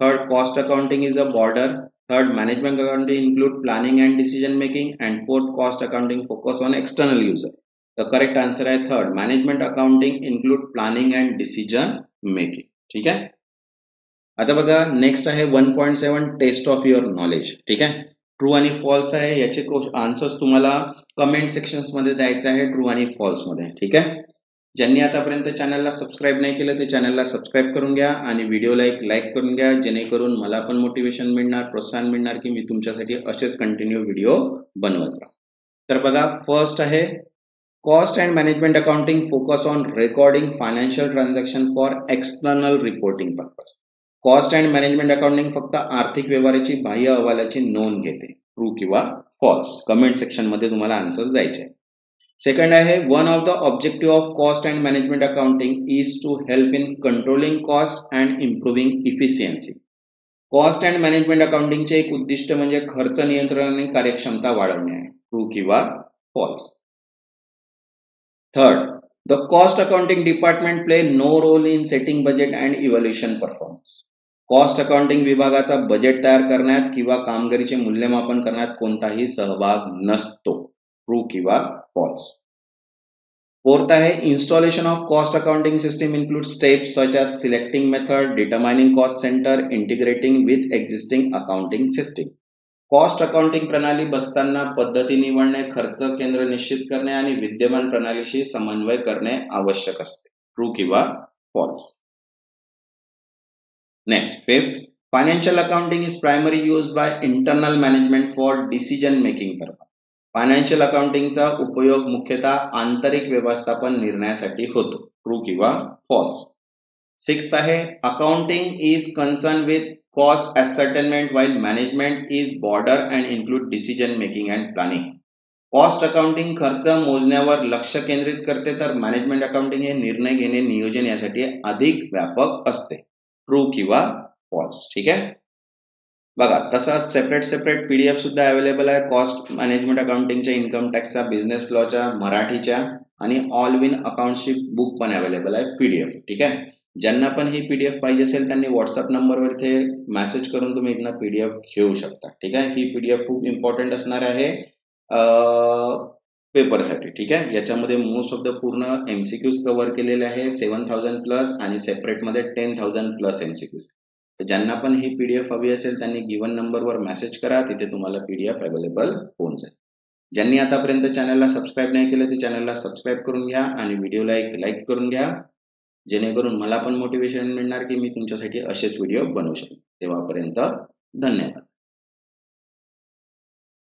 S1: third cost accounting is a border, third management accounting include planning and decision making, and fourth cost accounting focus on external user. तर correct answer आहे third, management accounting include planning and decision making. ठीक आहे. आता बघा next आहे 1.7 taste of your knowledge. ठीक आहे, true आणि फॉल्स आहे, याचे आन्सर्स तुम्हाला कमेंट सेक्शन्स मध्ये द्यायचे आहे ट्रू आणि फॉल्स मध्ये. ठीक आहे, ज्यांनी आतापर्यंत चॅनलला सबस्क्राईब नाही केलं ते चॅनलला सबस्क्राईब करून घ्या आणि व्हिडिओला एक लाईक करून घ्या, जेणेकरून मला पण मोटिवेशन मिळणार, प्रोत्साहन मिळणार की मी तुमच्यासाठी असेच कंटिन्यू व्हिडिओ बनवत राहू. तर बघा फर्स्ट आहे cost and management accounting focus on recording financial transaction for external reporting purpose. Cost and management accounting फक्त आर्थिक व्यवहाराची बाह्य अहवालाची नोंद घेते. ट्रू किंवा फॉल्स कमेंट सेक्शन मध्ये तुम्हाला आन्सर्स द्यायचे. सेकंड आहे one of the objective of cost and management accounting is to help in controlling cost and improving efficiency. Cost and management अकाउंटिंगचे एक उद्दिष्ट म्हणजे खर्च नियंत्रण आणि कार्यक्षमता वाढवणे आहे. ट्रू किंवा false. Third, the cost accounting department play no role in setting budget and evaluation performance. Cost accounting विभागाचा बजेट तयार करण्यात किंवा कामगिरीचे मूल्यमापन करण्यात कोणताही सहभाग नसतो. ट्रू किंवा फॉल्स. फोर्थ आहे installation of cost accounting system include steps such as selecting method, determining cost centre, integrating with existing accounting system. Cost accounting प्रणाली बसताना पद्धती निवडणे, खर्च केंद्र निश्चित करणे आणि विद्यमान प्रणालीशी समन्वय करणे आवश्यक असते. ट्रू किंवा false. Next, fifth, financial accounting is primary use by internal management for decision making purpose. Financial अकाउंटिंगचा उपयोग मुख्यतः आंतरिक व्यवस्थापन निर्णयासाठी होतो. ट्रू किंवा फॉल्स. सिक्स्थ आहे accounting is concern with cost ascertainment while management is broader and include decision making and planning. Cost accounting खर्च मोजण्यावर लक्ष केंद्रित करते तर मॅनेजमेंट अकाउंटिंग हे निर्णय घेणे, नियोजन यासाठी अधिक व्यापक असते. ट्रू किंवा फॉल्स. ठीक आहे, बघा तसा सेपरेट पीडीएफ सुद्धा अवेलेबल आहे कॉस्ट मॅनेजमेंट अकाउंटिंगच्या, इन्कम टॅक्सच्या, बिझनेस लॉच्या, मराठीच्या आणि ऑल विन अकाउंटची बुक पण अवेलेबल आहे PDF. ठीक आहे. ज्यांना पण ही PDF पाहिजे असेल त्यांनी व्हॉट्सअप नंबरवर इथे मेसेज करून तुम्ही इथनं PDF घेऊ शकता. ठीक आहे. ही PDF खूप इम्पॉर्टंट असणार आहे पेपरसाठी. ठीक आहे. याच्यामध्ये मोस्ट ऑफ द पूर्ण MCQs कव्हर केलेले आहे 7000 प्लस आणि सेपरेटमध्ये 10,000 प्लस MCQs. तर ज्यांना पण ही PDF हवी असेल त्यांनी गिवन नंबरवर मेसेज करा, तिथे तुम्हाला PDF अवेलेबल होऊन जाईल. ज्यांनी आतापर्यंत चॅनलला सबस्क्राईब नाही केलं ते चॅनलला सबस्क्राईब करून घ्या आणि व्हिडिओला एक लाईक करून घ्या, जेणेकरून मला पण मोटिवेशन मिळणार की मी तुमच्यासाठी असेच व्हिडिओ बनवू शकेन. तेव्हापर्यंत धन्यवाद.